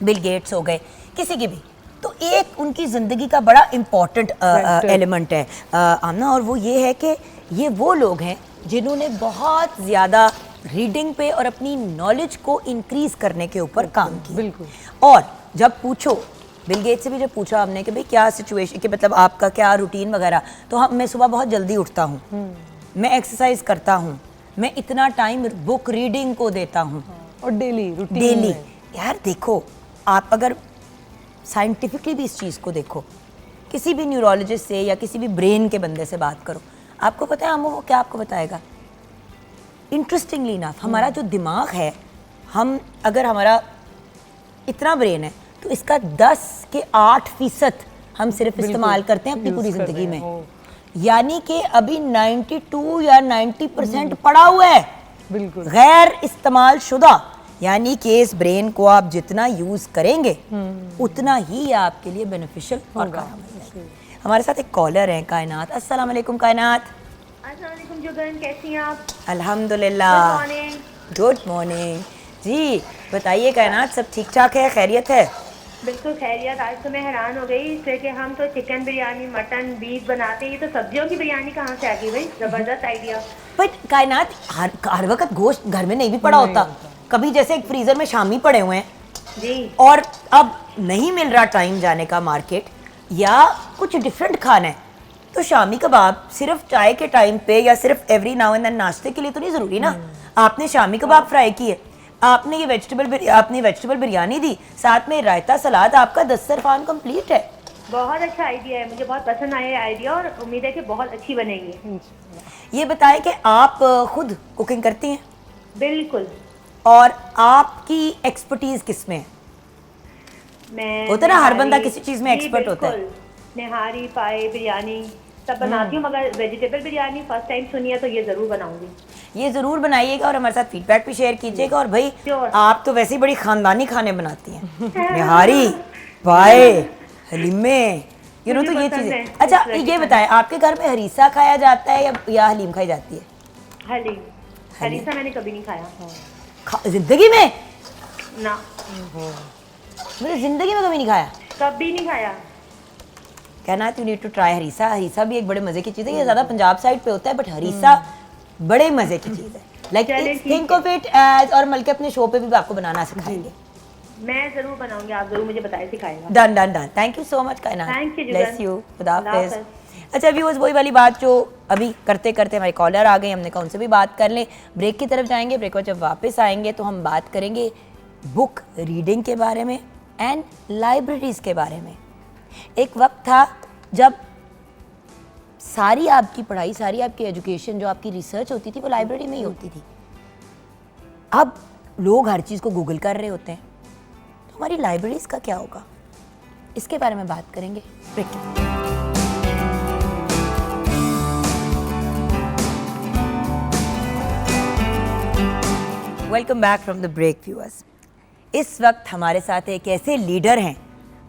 बिल गेट्स हो गए, किसी की भी, तो एक उनकी ज़िंदगी का बड़ा इम्पॉर्टेंट एलिमेंट है आमना, और वो ये है कि ये वो लोग हैं जिन्होंने बहुत ज़्यादा रीडिंग पे और अपनी नॉलेज को इंक्रीज़ करने के ऊपर काम किया। बिल्कुल। और जब पूछो बिल गेट्स से भी जब पूछा हमने कि भाई क्या सिचुएशन, कि मतलब आपका क्या रूटीन वगैरह, तो मैं सुबह बहुत जल्दी उठता हूँ, मैं एक्सरसाइज करता हूँ, मैं इतना टाइम बुक रीडिंग को देता हूँ, और डेली यार देखो, आप अगर साइंटिफिकली भी इस चीज़ को देखो, किसी भी न्यूरोलॉजिस्ट से या किसी भी ब्रेन के बंदे से बात करो, आपको पता है वो क्या आपको बताएगा। इंटरेस्टिंगली इनफ हमारा जो दिमाग है, हम अगर हमारा इतना ब्रेन है तो इसका 10 के 8% हम सिर्फ इस्तेमाल करते हैं अपनी पूरी ज़िंदगी में, यानी कि अभी 92 या 90% पड़ा हुआ है बिल्कुल गैर इस्तेमाल शुदा। यानी कि इस ब्रेन को आप जितना यूज करेंगे उतना ही आपके लिए बेनिफिशियल और काम। हमारे साथ एक कॉलर है कायनात। अस्सलाम वालेकुम कायनात। अस्सलाम वालेकुम जुगन, कैसी हैं आप? अल्हम्दुलिल्लाह, गुड मॉर्निंग जी। बताइए कायनात, सब ठीक ठाक है, खैरियत है? बिल्कुल खैरियत। आज तो मैं हैरान हो गई इससे कि हम तो चिकन बिरयानी, मटन, बीफ बनाते हैं, ये तो सब्जियों की बिरयानी कहाँ से आ गई भाई? जबरदस्त आइडिया। बट कायनात हर वक्त गोश्त घर में नहीं भी पड़ा होता, कभी जैसे एक फ्रीजर में शामी पड़े हुए हैं जी और अब नहीं मिल रहा टाइम जाने का मार्केट या कुछ डिफरेंट खाना है, तो शामी कबाब सिर्फ चाय के टाइम पे या सिर्फ एवरी नाउ एंड देन नाश्ते के लिए तो नहीं ज़रूरी ना। आपने शामी कबाब फ्राई किए, आपने ये वेजिटेबल बिरयानी दी, साथ में रायता सलाद, आपका दस्तरखान कंप्लीट है। बहुत अच्छा आइडिया है, मुझे बहुत पसंद आया ये आइडिया और उम्मीद है कि बहुत अच्छी बनेगी। ये बताएं कि आप खुद कुकिंग करती हैं बिल्कुल। और आपकी एक्सपर्टीज किस में है? मैं होता है ना, हर बंदा निहारी- किसी चीज़ में जी, एक्सपर्ट होता है। बिल्कुल। निहारी, पाए, बिरयानी सब बनाती हूँ, मगर वेजिटेबल बिरयानी फर्स्ट टाइम सुनी है तो ये ज़रूर बनाऊंगी। ये ज़रूर बनाइएगा और हमारे साथ फीडबैक भी शेयर कीजिएगा। और भाई Sure. आप तो वैसे ही बड़ी ख़ानदानी खाने बनाती हैं, निहारी, पाए, हलीमे, यू नो, तो मुझे ये पसंद चीज़ें। है, अच्छा इस तरह की ये बताएं, आपके घर में हरीसा खाया जाता है या हलीम खाई जाती है? हलीम। हरीसा मैंने कभी नहीं खाया जिंदगी में? ना, मैंने ज़िंदगी में कभी नहीं खाया। कभी नहीं खाया। कहना you need to try harissa. Harissa भी एक बड़े मज़े की चीज़ है, ये ज़्यादा पंजाब साइड पे होता है, बट हरीसा बड़े मज़े की चीज़ है। लाइक चलिए, ठीक थिंक है। ऑफ इट एज, और बल्कि अपने शो पे भी आपको बनाना सिखाएंगे। मैं ज़रूर बनाऊंगी, आप ज़रूर मुझे बताए सिखाएगा। Done done done. Thank you so much कायनात। Thank you, bless Jugan. You. खुदा खुदा हाफिज़। हाफिज़। अच्छा व्यूअर्स, वही वाली बात जो अभी करते करते हमारे कॉलर आ गए, हमने कहा उनसे भी बात कर लें। ब्रेक की तरफ जाएंगे, ब्रेक और जब वापस आएंगे तो हम बात करेंगे बुक रीडिंग के बारे में एंड लाइब्रेरीज़ के बारे में। एक वक्त था जब सारी आपकी पढ़ाई, सारी आपकी एजुकेशन, जो आपकी रिसर्च होती थी वो लाइब्रेरी में ही होती थी। अब लोग हर चीज़ को गूगल कर रहे होते हैं, तो हमारी लाइब्रेरीज़ का क्या होगा, इसके बारे में बात करेंगे ब्रेक के बाद। Welcome back from the break viewers. इस वक्त हमारे साथ एक ऐसे लीडर हैं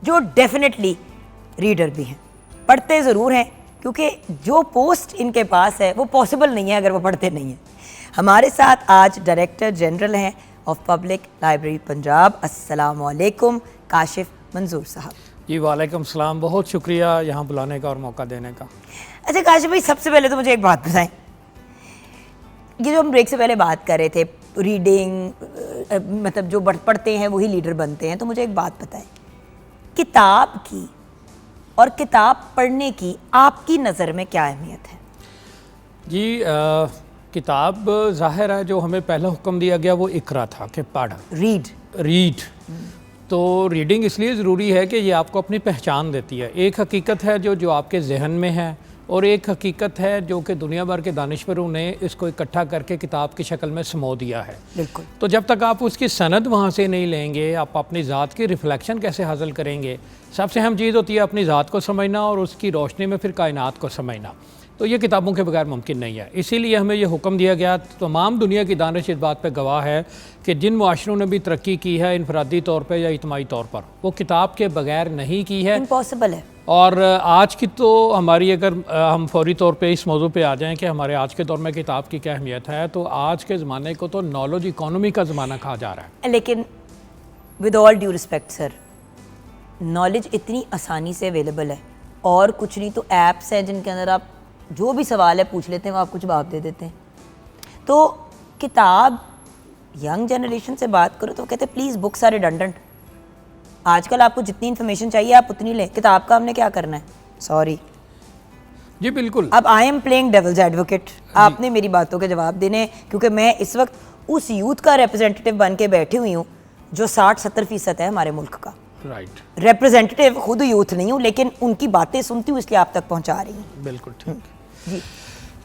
जो डेफिनेटली रीडर भी हैं, पढ़ते ज़रूर हैं, क्योंकि जो पोस्ट इनके पास है वो पॉसिबल नहीं है अगर वो पढ़ते नहीं हैं। हमारे साथ आज डायरेक्टर जनरल हैं ऑफ पब्लिक लाइब्रेरी पंजाब। अस्सलाम वालेकुम काशिफ मंजूर साहब। जी वालेकुम सलाम, बहुत शुक्रिया यहाँ बुलाने का और मौका देने का। अच्छा काशिफ भाई, सबसे पहले तो मुझे एक बात बताएं, ये जो हम ब्रेक से पहले बात कर रहे थे रीडिंग, मतलब जो पढ़ते हैं वही लीडर बनते हैं, तो मुझे एक बात बताएं, किताब की और किताब पढ़ने की आपकी नज़र में क्या अहमियत है? जी किताब ज़ाहिर है जो हमें पहला हुक्म दिया गया वो इकरा था कि पढ़, रीड। तो रीडिंग इसलिए ज़रूरी है कि ये आपको अपनी पहचान देती है। एक हकीकत है जो आपके जहन में है और एक हकीकत है जो कि दुनिया भर के दानिशवरों ने इसको इकट्ठा करके किताब की शक्ल में समो दिया है। बिल्कुल। तो जब तक आप उसकी सनद वहाँ से नहीं लेंगे, आप अपनी ज़ात की रिफ्लेक्शन कैसे हासिल करेंगे? सबसे अहम चीज़ होती है अपनी ज़ात को समझना और उसकी रोशनी में फिर कायनात को समझना। तो ये किताबों के बगैर मुमकिन नहीं है। इसीलिए हमें ये हुक्म दिया गया। तमाम दुनिया की दानिश इस बात पर गवाह है कि जिन मुआशरों ने भी तरक्की की है इनफरादी तौर पर या इज्तिमाई तौर पर, वो किताब के बगैर नहीं की है। इम्पॉसिबल है। और आज की तो हमारी, अगर हम फौरी तौर पे इस मौजू पे आ जाएं कि हमारे आज के दौर में किताब की क्या अहमियत है, तो आज के ज़माने को तो नॉलेज इकोनॉमी का ज़माना कहा जा रहा है। लेकिन with all due respect sir, knowledge इतनी आसानी से अवेलेबल है, और कुछ नहीं तो ऐप्स हैं जिनके अंदर आप जो भी सवाल है पूछ लेते हैं, वो आपको जवाब दे देते हैं। तो किताब, यंग जनरेशन से बात करो तो कहते हैं प्लीज़ बुक्स आर रिडंडेंट। आजकल आपको जितनी इन्फॉर्मेशन चाहिए आप उतनी लें, किताब का हमने क्या करना है? सॉरी जी बिल्कुल। अब I am playing devil's advocate, आपने मेरी बातों के जवाब देने हैं, क्योंकि मैं इस वक्त उस यूथ का रिप्रेजेंटेटिव बन के बैठी हुई हूँ जो 60-70% है हमारे मुल्क का। राइट, रिप्रेजेंटेटिव खुद यूथ नहीं हूँ, लेकिन उनकी बातें सुनती हूँ इसलिए आप तक पहुँचा रही हूँ। बिल्कुल ठीक। जी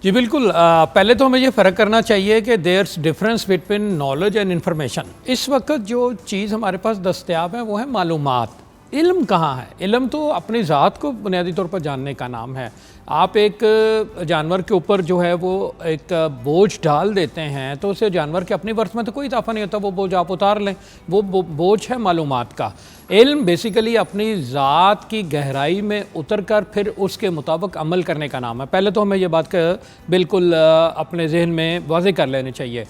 जी बिल्कुल। पहले तो हमें ये फ़र्क करना चाहिए कि there's difference between knowledge and information. इस वक्त जो चीज़ हमारे पास दस्तयाब है वो है मालूमात। इल्म कहाँ है? इल्म तो अपनी ज़ात को बुनियादी तौर पर जानने का नाम है। आप एक जानवर के ऊपर जो है वो एक बोझ डाल देते हैं तो उसे जानवर के अपनी वर्थ में तो कोई इजाफा नहीं होता, वो बोझ आप उतार लें, वो बोझ है मालूमात का। इल्म बेसिकली अपनी ज़ात की गहराई में उतर कर फिर उसके मुताबिक अमल करने का नाम है। पहले तो हमें ये बात बिल्कुल अपने जहन में वाज़ेह कर लेनी चाहिए।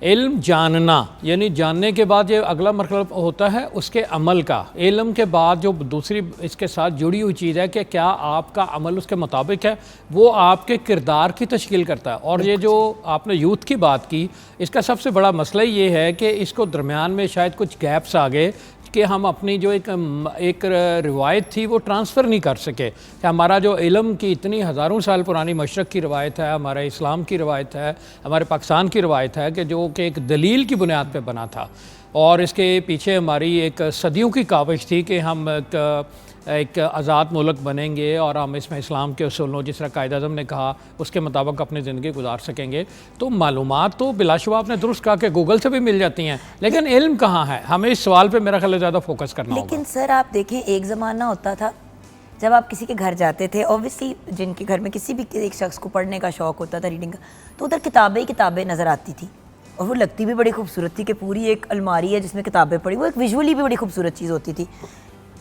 इल्म जानना, यानी जानने के बाद ये अगला मरहला होता है उसके अमल का। इल्म के बाद जो दूसरी इसके साथ जुड़ी हुई चीज़ है कि क्या आपका अमल उसके मुताबिक है, वो आपके किरदार की तश्कील करता है। और ये जो आपने यूथ की बात की, इसका सबसे बड़ा मसला ये है कि इसको दरमियान में शायद कुछ गैप्स आ गए कि हम अपनी जो एक रिवायत थी वो ट्रांसफ़र नहीं कर सके। कि हमारा जो इल्म की इतनी हज़ारों साल पुरानी मशरक़ की रवायत है, हमारे इस्लाम की रवायत है, हमारे पाकिस्तान की रवायत है कि जो कि एक दलील की बुनियाद पे बना था, और इसके पीछे हमारी एक सदियों की काविश थी कि हम एक आज़ाद मुल्क बनेंगे और हम इसमें इस्लाम के उसूलों, जिस तरह कायद आज़म ने कहा, उसके मुताबिक अपनी ज़िंदगी गुजार सकेंगे। तो मालूमात तो बिलाशुबा आपने दुरुस्त कहा कि गूगल से भी मिल जाती हैं, लेकिन इल्म कहाँ है? हमें इस सवाल पे मेरा ख्याल है ज़्यादा फोकस करना होगा। लेकिन सर आप देखें, एक ज़माना होता था जब आप किसी के घर जाते थे, ऑब्वियसली जिनके घर में किसी भी एक शख्स को पढ़ने का शौक़ होता था, रीडिंग का, तो उधर किताबें ही किताबें नज़र आती थी, और वो लगती भी बड़ी खूबसूरत थी कि पूरी एक अलमारी है जिसमें किताबें पड़ी। वो एक विजुअली भी बड़ी खूबसूरत चीज़ होती थी।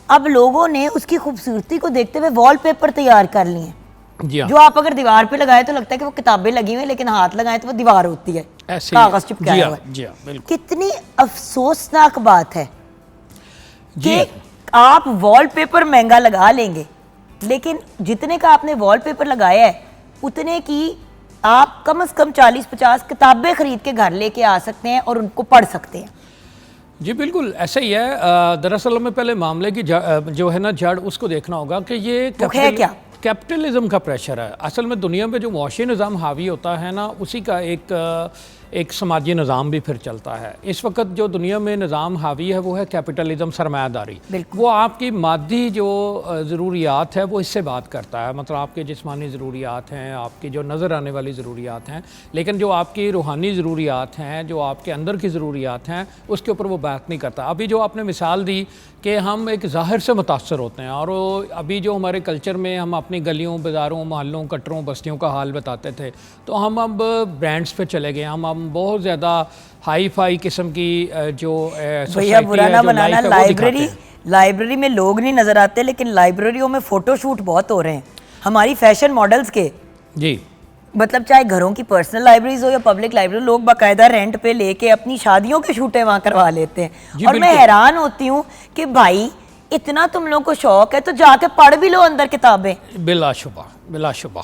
अब लोगों ने उसकी खूबसूरती को देखते हुए वॉलपेपर तैयार कर लिए हैं, जी हाँ। जो आप अगर दीवार पे लगाए तो लगता है कि वो किताबें लगी हुई हैं, लेकिन हाथ लगाए तो वो दीवार होती है, ऐसे कागज चिपकाया जी हुआ हाँ, है। जी हाँ, बिल्कुल। कितनी अफसोसनाक बात है जी कि आप वॉलपेपर महंगा लगा लेंगे, लेकिन जितने का आपने वॉलपेपर लगाया है उतने की आप कम से कम 40-50 किताबें खरीद के घर लेके आ सकते हैं और उनको पढ़ सकते हैं। जी बिल्कुल ऐसा ही है। दरअसल में पहले मामले की जो है ना जड़, उसको देखना होगा कि ये वो है क्या? कैपिटलिज्म का प्रेशर है। असल में दुनिया में जो मुआशी निज़ाम हावी होता है ना, उसी का एक समाजी निज़ाम भी फिर चलता है। इस वक्त जो दुनिया में निज़ाम हावी है वो है कैपिटलिज्म, सरमायादारी। वो आपकी मादी जो ज़रूरियात है वो इससे बात करता है, मतलब आपके जिस्मानी ज़रूरियात हैं, आपकी जो नज़र आने वाली ज़रूरियात हैं, लेकिन जो आपकी रूहानी ज़रूरियात हैं, जो आपके अंदर की ज़रूरियात हैं, उसके ऊपर वो बात नहीं करता। अभी जो आपने मिसाल दी कि हम एक ज़ाहिर से मुतासर होते हैं, और अभी जो हमारे कल्चर में हम अपनी गलियों, बाज़ारों, मोहल्लों, कटरों, बस्तियों का हाल बताते थे, तो हम अब ब्रांड्स पे चले गए। हम बहुत ज़्यादा हाई फाई किस्म की जो भैया बुरा ना बनाना, लाइब्रेरी में लोग नहीं नज़र आते, लेकिन लाइब्रेरियों में फ़ोटोशूट बहुत हो रहे हैं हमारी फैशन मॉडल्स के। जी, मतलब चाहे घरों की पर्सनल लाइब्रेरीज हो या पब्लिक लाइब्रेरी, लोग बाकायदा रेंट पे लेके अपनी शादियों के शूटें वहाँ करवा लेते हैं। और मैं हैरान होती हूँ कि भाई इतना तुम लोगों को शौक है तो जाके पढ़ भी लो अंदर किताबें। बिलाशुबा बिलाशुबा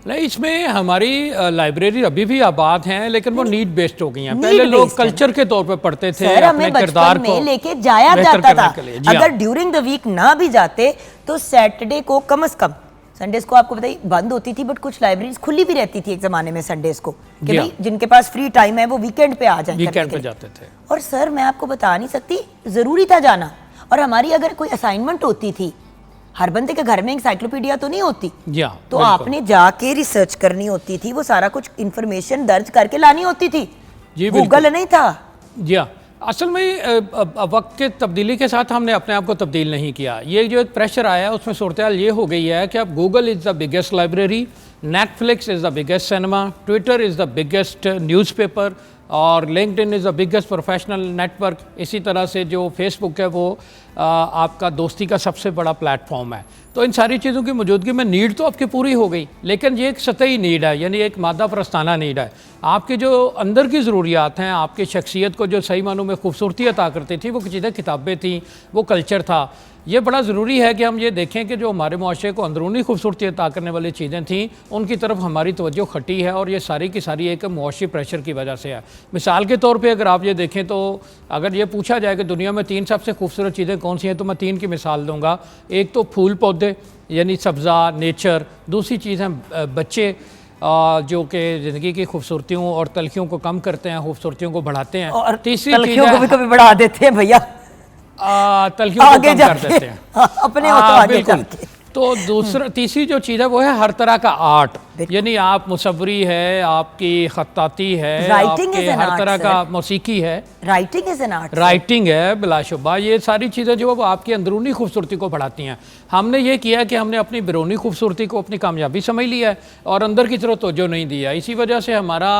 नहीं, इसमें हमारी लाइब्रेरी अभी भी आबाद हैं, लेकिन वो नीड बेस्ड हो गई हैं। पहले लोग कल्चर के तौर पे पढ़ते थे, अपने किरदार को लेके जाया जाता था। अगर ड्यूरिंग द वीक ना भी जाते तो सैटरडे को कम से कम, संडेज को आपको बताइए बंद होती थी, बट कुछ लाइब्रेरीज खुली भी रहती थी एक जमाने में संडेज को, कि भाई जिनके पास फ्री टाइम है वो वीकेंड पे आ जाए, वीकेंड पे जाते थे। और सर मैं आपको बता नहीं सकती, जरूरी था जाना। और हमारी अगर कोई असाइनमेंट होती थी, हर बंदे के घर में एनसाइक्लोपीडिया तो नहीं होती, तो आपने जाके रिसर्च करनी होती थी, वो सारा कुछ इंफॉर्मेशन दर्ज करके लानी होती थी। गूगल नहीं था। जी हाँ, असल में वक्त के तब्दीली के साथ हमने अपने आप को तब्दील नहीं किया। ये जो एक प्रेशर आया उसमें सूरत हाल ये हो गई है कि अब Google is the biggest library, Netflix is the biggest cinema, Twitter is the biggest newspaper, और LinkedIn is the biggest professional network. इसी तरह से जो फेसबुक है वो आपका दोस्ती का सबसे बड़ा प्लेटफॉर्म है। तो इन सारी चीज़ों की मौजूदगी में नीड तो आपकी पूरी हो गई, लेकिन ये एक सतही नीड है, यानी एक मादा प्रस्ताना नीड है। आपकी जो अंदर की ज़रूरियात हैं, आपकी शख्सियत को जो सही मानों में खूबसूरती अता करती थी, वो चीज़ें किताबें थी, वो कल्चर था। ये बड़ा ज़रूरी है कि हम ये देखें कि जो हमारे मुआशरे को अंदरूनी खूबसूरती अता करने वाली चीज़ें थीं, उनकी तरफ हमारी तवज्जो खटी है, और ये सारी की सारी एक मुआशरी प्रेशर की वजह से है। मिसाल के तौर पे अगर आप ये देखें तो अगर ये पूछा जाए कि दुनिया में 3 सबसे खूबसूरत चीज़ें कौन सी हैं, तो मैं 3 की मिसाल दूंगा। एक तो फूल पौधे यानी सब्ज़ा, नेचर। दूसरी चीज़ है बच्चे, जो कि ज़िंदगी की खूबसूरतियों और तलखियों को कम करते हैं, खूबसूरतियों को बढ़ाते हैं। और तीसरी तलखियों को भी कभी बढ़ा देते हैं भैया, तलखियों को कम कर देते हैं अपने आगे जाके। तो तीसरी जो चीज़ है वो है हर तरह का आर्ट, यानी आप मुसव्वरी है, आपकी खत्ताती है, आपके हर तरह का मौसीकी है, writing is an art, writing है बिलाशुबा। ये सारी चीज़ें जो आपकी अंदरूनी खूबसूरती को बढ़ाती हैं। हमने ये किया कि हमने अपनी बैरूनी खूबसूरती को अपनी कामयाबी समझ लिया है और अंदर की तरफ तवज्जो नहीं दिया। इसी वजह से हमारा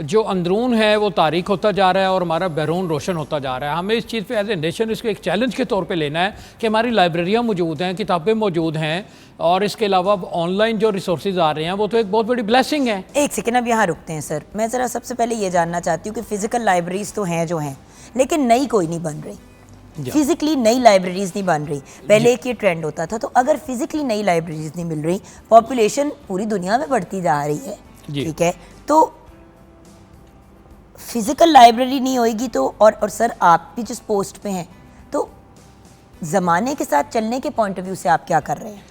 जो अंदरून है वो तारीख होता जा रहा है और हमारा बैरून रोशन होता जा रहा है। हमें इस चीज़ पे एज ए नेशन इसको एक चैलेंज के तौर पे लेना है कि हमारी लाइब्रेरियाँ मौजूद हैं, किताबें मौजूद हैं, और इसके अलावा ऑनलाइन जो रिसोर्सेज आ रहे हैं वो तो तो एक बहुत बड़ी ब्लेसिंग है। एक सेकेंड, अब यहाँ रुकते हैं सर। मैं ज़रा सबसे पहले ये जानना चाहती हूँ कि फिजिकल लाइब्रेरीज तो हैं जो हैं, लेकिन नई कोई नहीं बन रही, फिजिकली नई लाइब्रेरीज नहीं बन रही। पहले एक ये ट्रेंड होता था, तो अगर फिजिकली नई लाइब्रेरीज नहीं मिल रही, पॉपुलेशन पूरी दुनिया में बढ़ती जा रही है, ठीक है, तो फिजिकल लाइब्रेरी नहीं होएगी तो और सर आप भी जिस पोस्ट पे हैं, तो ज़माने के साथ चलने के पॉइंट ऑफ व्यू से आप क्या कर रहे हैं?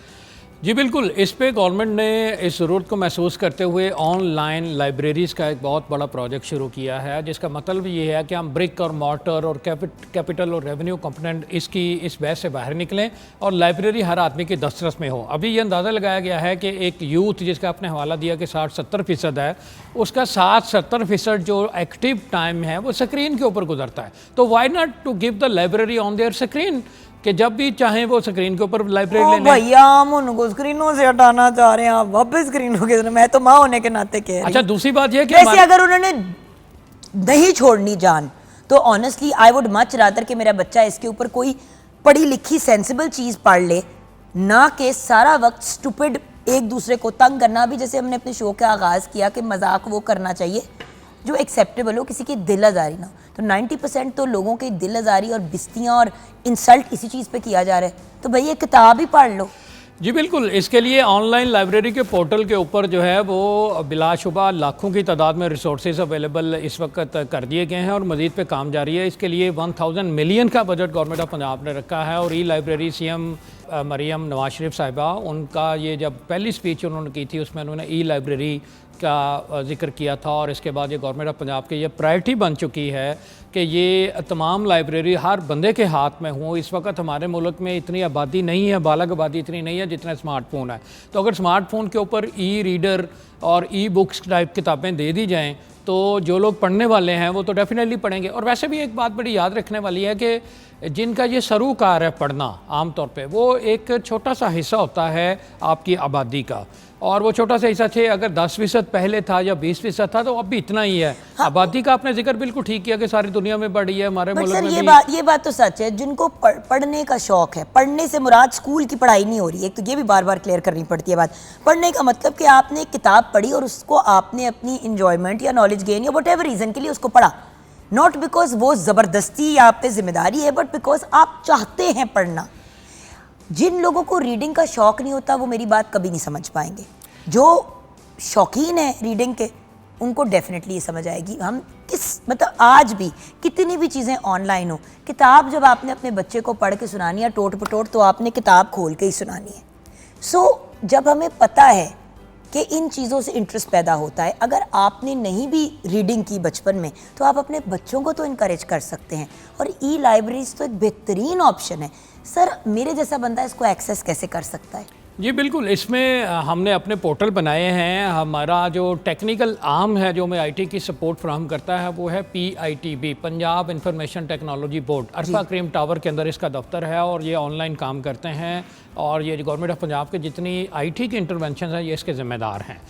जी बिल्कुल, इस पे गवर्नमेंट ने इस ज़रूरत को महसूस करते हुए ऑनलाइन लाइब्रेरीज़ का एक बहुत बड़ा प्रोजेक्ट शुरू किया है, जिसका मतलब ये है कि हम ब्रिक और मॉर्टर और कैपिटल और रेवेन्यू कंपोनेंट इस बहस से बाहर निकलें और लाइब्रेरी हर आदमी की दस्तरस में हो। अभी ये अंदाज़ा लगाया गया है कि एक यूथ जिसका आपने हवाला दिया कि 60-70% है, उसका 60-70% जो एक्टिव टाइम है वो स्क्रीन के ऊपर गुजरता है। तो why not to give the library on their screen, कि जब भी चाहें वो स्क्रीन के ऊपर लाइब्रेरी ले लें। भैया हम उनको स्क्रीनों से हटाना चाह रहे हैं, आप वापस स्क्रीनों के तरफ। मैं तो माँ होने के नाते कह रही हूँ। अच्छा, दूसरी बात ये कि वैसे अगर उन्होंने नहीं छोड़नी जान, तो honestly I would much rather कि मेरा बच्चा इसके ऊपर कोई पढ़ी लिखी सेंसिबल चीज़ पढ़ ले, ना कि सारा वक्त स्टूपिड एक दूसरे को तंग करना। भी जैसे हमने अपने शो का आगाज़ किया कि मजाक वो करना चाहिए जो एक्सेप्टेबल हो, किसी की दिल आज़ारी ना हो। तो 90% तो लोगों की दिल आज़ारी और बिस्तियाँ और इंसल्ट इसी चीज़ पे किया जा रहा है। तो भाई ये किताब ही पढ़ लो। जी बिल्कुल, इसके लिए ऑनलाइन लाइब्रेरी के पोर्टल के ऊपर जो है वो बिलाशुबा लाखों की तादाद में रिसोर्सेज अवेलेबल इस वक्त कर दिए गए हैं और मज़ीद पे काम जारी है। इसके लिए 1000 मिलियन का बजट गवर्नमेंट ऑफ पंजाब ने रखा है। और e library CM Maryam Nawaz Sharif साहिबा, उनका ये जब पहली स्पीच उन्होंने की थी उसमें उन्होंने ई लाइब्रेरी का जिक्र किया था, और इसके बाद ये गवर्नमेंट ऑफ पंजाब की ये प्रायोरिटी बन चुकी है कि ये तमाम लाइब्रेरी हर बंदे के हाथ में हो। इस वक्त हमारे मुल्क में इतनी आबादी नहीं है, बालग आबादी इतनी नहीं है जितना स्मार्टफोन है। तो अगर स्मार्टफोन के ऊपर ई रीडर और ई बुक्स टाइप किताबें दे दी जाएँ तो जो लोग पढ़ने वाले हैं वो तो डेफिनेटली पढ़ेंगे। और वैसे भी एक बात बड़ी याद रखने वाली है कि जिनका ये सरूकार है पढ़ना, आम तौर पे वो एक छोटा सा हिस्सा होता है आपकी आबादी का, और वो छोटा सा हिस्सा अगर 10% पहले था या 20% था, तो अब भी इतना ही है। आबादी का आपने जिक्र बिल्कुल ठीक किया कि सारी दुनिया में बढ़ी है, हमारे मुल्क में भी। ये बात तो सच है। जिनको पढ़ने का शौक है, पढ़ने से मुराद स्कूल की पढ़ाई नहीं हो रही है, तो ये भी बार बार क्लियर करनी पड़ती है बात। पढ़ने का मतलब कि आपने एक किताब पढ़ी और उसको आपने अपनी इंजॉयमेंट या नॉलेज गेन या वट एवर रीज़न के लिए उसको पढ़ा, नॉट बिकॉज वो ज़बरदस्ती या आप पे जिम्मेदारी है, बट बिकॉज आप चाहते हैं पढ़ना। जिन लोगों को रीडिंग का शौक नहीं होता वो मेरी बात कभी नहीं समझ पाएंगे। जो शौकीन है रीडिंग के, उनको डेफिनेटली ये समझ आएगी। हम मतलब आज भी कितनी भी चीज़ें ऑनलाइन हो, किताब जब आपने अपने बच्चे को पढ़ के सुनानी है टोट पटोट, तो आपने किताब खोल के ही सुनानी है। सो जब हमें पता है कि इन चीज़ों से इंटरेस्ट पैदा होता है, अगर आपने नहीं भी रीडिंग की बचपन में, तो आप अपने बच्चों को तो इनकरेज कर सकते हैं। और ई लाइब्रेरीज तो एक बेहतरीन ऑप्शन है। सर मेरे जैसा बंदा इसको एक्सेस कैसे कर सकता है? जी बिल्कुल, इसमें हमने अपने पोर्टल बनाए हैं। हमारा जो टेक्निकल आर्म है जो हमें IT की सपोर्ट फ्राहम करता है वो है PITB, Punjab information technology board. Arfa Karim tower के अंदर इसका दफ्तर है और ये ऑनलाइन काम करते हैं, और ये गवर्नमेंट ऑफ पंजाब के जितनी IT की इंटरवेंशन हैं ये इसके ज़िम्मेदार हैं।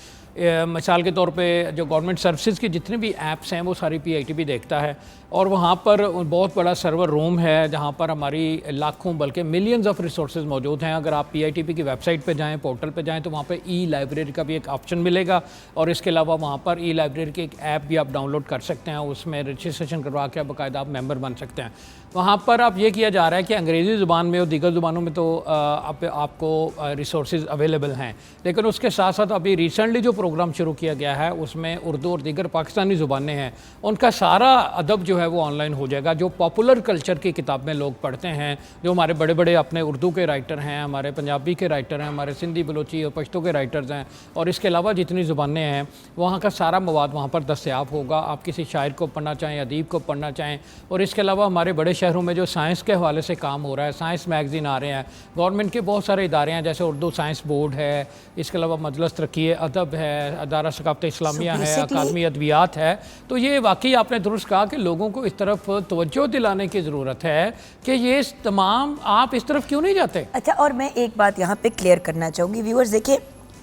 मिसाल के तौर पे जो गवर्नमेंट सर्विसेज की जितनी भी ऐप्स हैं वो सारी PITB देखता है, और वहाँ पर बहुत बड़ा सर्वर रूम है जहाँ पर हमारी लाखों बल्कि मिलियंस ऑफ रिसोर्सेज मौजूद हैं। अगर आप PITB की वेबसाइट पे जाएँ, पोर्टल पे जाएँ, तो वहाँ पे ई लाइब्रेरी का भी एक ऑप्शन मिलेगा, और इसके अलावा वहाँ पर ई लाइब्रेरी की एक ऐप भी आप डाउनलोड कर सकते हैं। उसमें रजिस्ट्रेशन करवा के बाकायदा आप मेंबर बन सकते हैं। वहाँ पर अब ये किया जा रहा है कि अंग्रेज़ी ज़ुबान में और दीगर ज़ुबानों में तो आपको रिसोर्सेज अवेलेबल हैं, लेकिन उसके साथ साथ अभी रिसेंटली जो प्रोग्राम शुरू किया गया है उसमें उर्दू और दीगर पाकिस्तानी ज़ुबानें हैं, उनका सारा अदब जो है वो ऑनलाइन हो जाएगा। जो पॉपुलर कल्चर की किताबें लोग पढ़ते हैं, जो हमारे बड़े बड़े अपने उर्दू के राइटर हैं, हमारे पंजाबी के राइटर हैं, हमारे सिंधी बलोची और पश्तो के राइटर्स हैं, और इसके अलावा जितनी ज़ुबानें हैं वहाँ का सारा मवाद वहाँ पर दस्तयाब होगा। आप किसी शायर को पढ़ना चाहें, अदीब को पढ़ना चाहें। और इसके अलावा हमारे बड़े शहरों में जो साइंस के हवाले से काम हो रहा है, साइंस मैगज़ीन आ रहे हैं, गवर्नमेंट के बहुत सारे इदारे हैं, जैसे उर्दू साइंस बोर्ड है, इसके अलावा मजलिस तरक्की अदब है, अदारा सकाफ़त इस्लामिया है, अकादमी अदवियात है। तो ये वाकई आपने दुरुस्त कहा कि लोगों को इस तरफ तवज्जो दिलाने की ज़रूरत है कि ये तमाम आप इस तरफ क्यों नहीं जाते। अच्छा, और मैं एक बात यहाँ पे क्लियर करना चाहूँगी व्यूअर्स, देखिए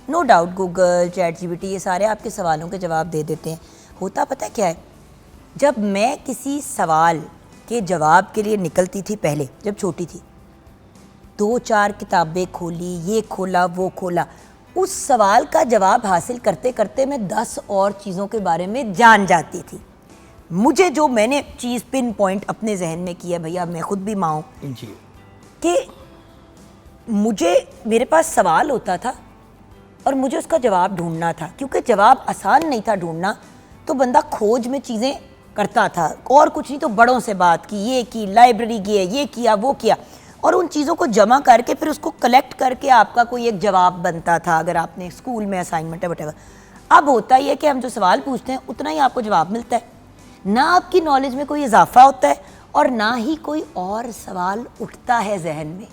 नो डाउट गूगल, ChatGPT ये सारे आपके सवालों के जवाब दे देते हैं। होता पता क्या है, जब मैं किसी सवाल के जवाब के लिए निकलती थी पहले, जब छोटी थी, 2-4 किताबें खोली, ये खोला वो खोला, उस सवाल का जवाब हासिल करते करते मैं 10 और चीज़ों के बारे में जान जाती थी। मुझे जो मैंने चीज़ पिन पॉइंट अपने जहन में की है, भैया मैं खुद भी माँ हूँ, जी कि मुझे मेरे पास सवाल होता था और मुझे उसका जवाब ढूंढना था, क्योंकि जवाब आसान नहीं था ढूंढना, तो बंदा खोज में चीज़ें करता था और कुछ नहीं तो बड़ों से बात की, ये की, लाइब्रेरी गई, ये किया, वो किया, और उन चीज़ों को जमा करके फिर उसको कलेक्ट करके आपका कोई एक जवाब बनता था, अगर आपने स्कूल में असाइनमेंट है वटेवर। अब होता ही है कि हम जो सवाल पूछते हैं उतना ही आपको जवाब मिलता है, ना आपकी नॉलेज में कोई इजाफा होता है और ना ही कोई और सवाल उठता है जहन में।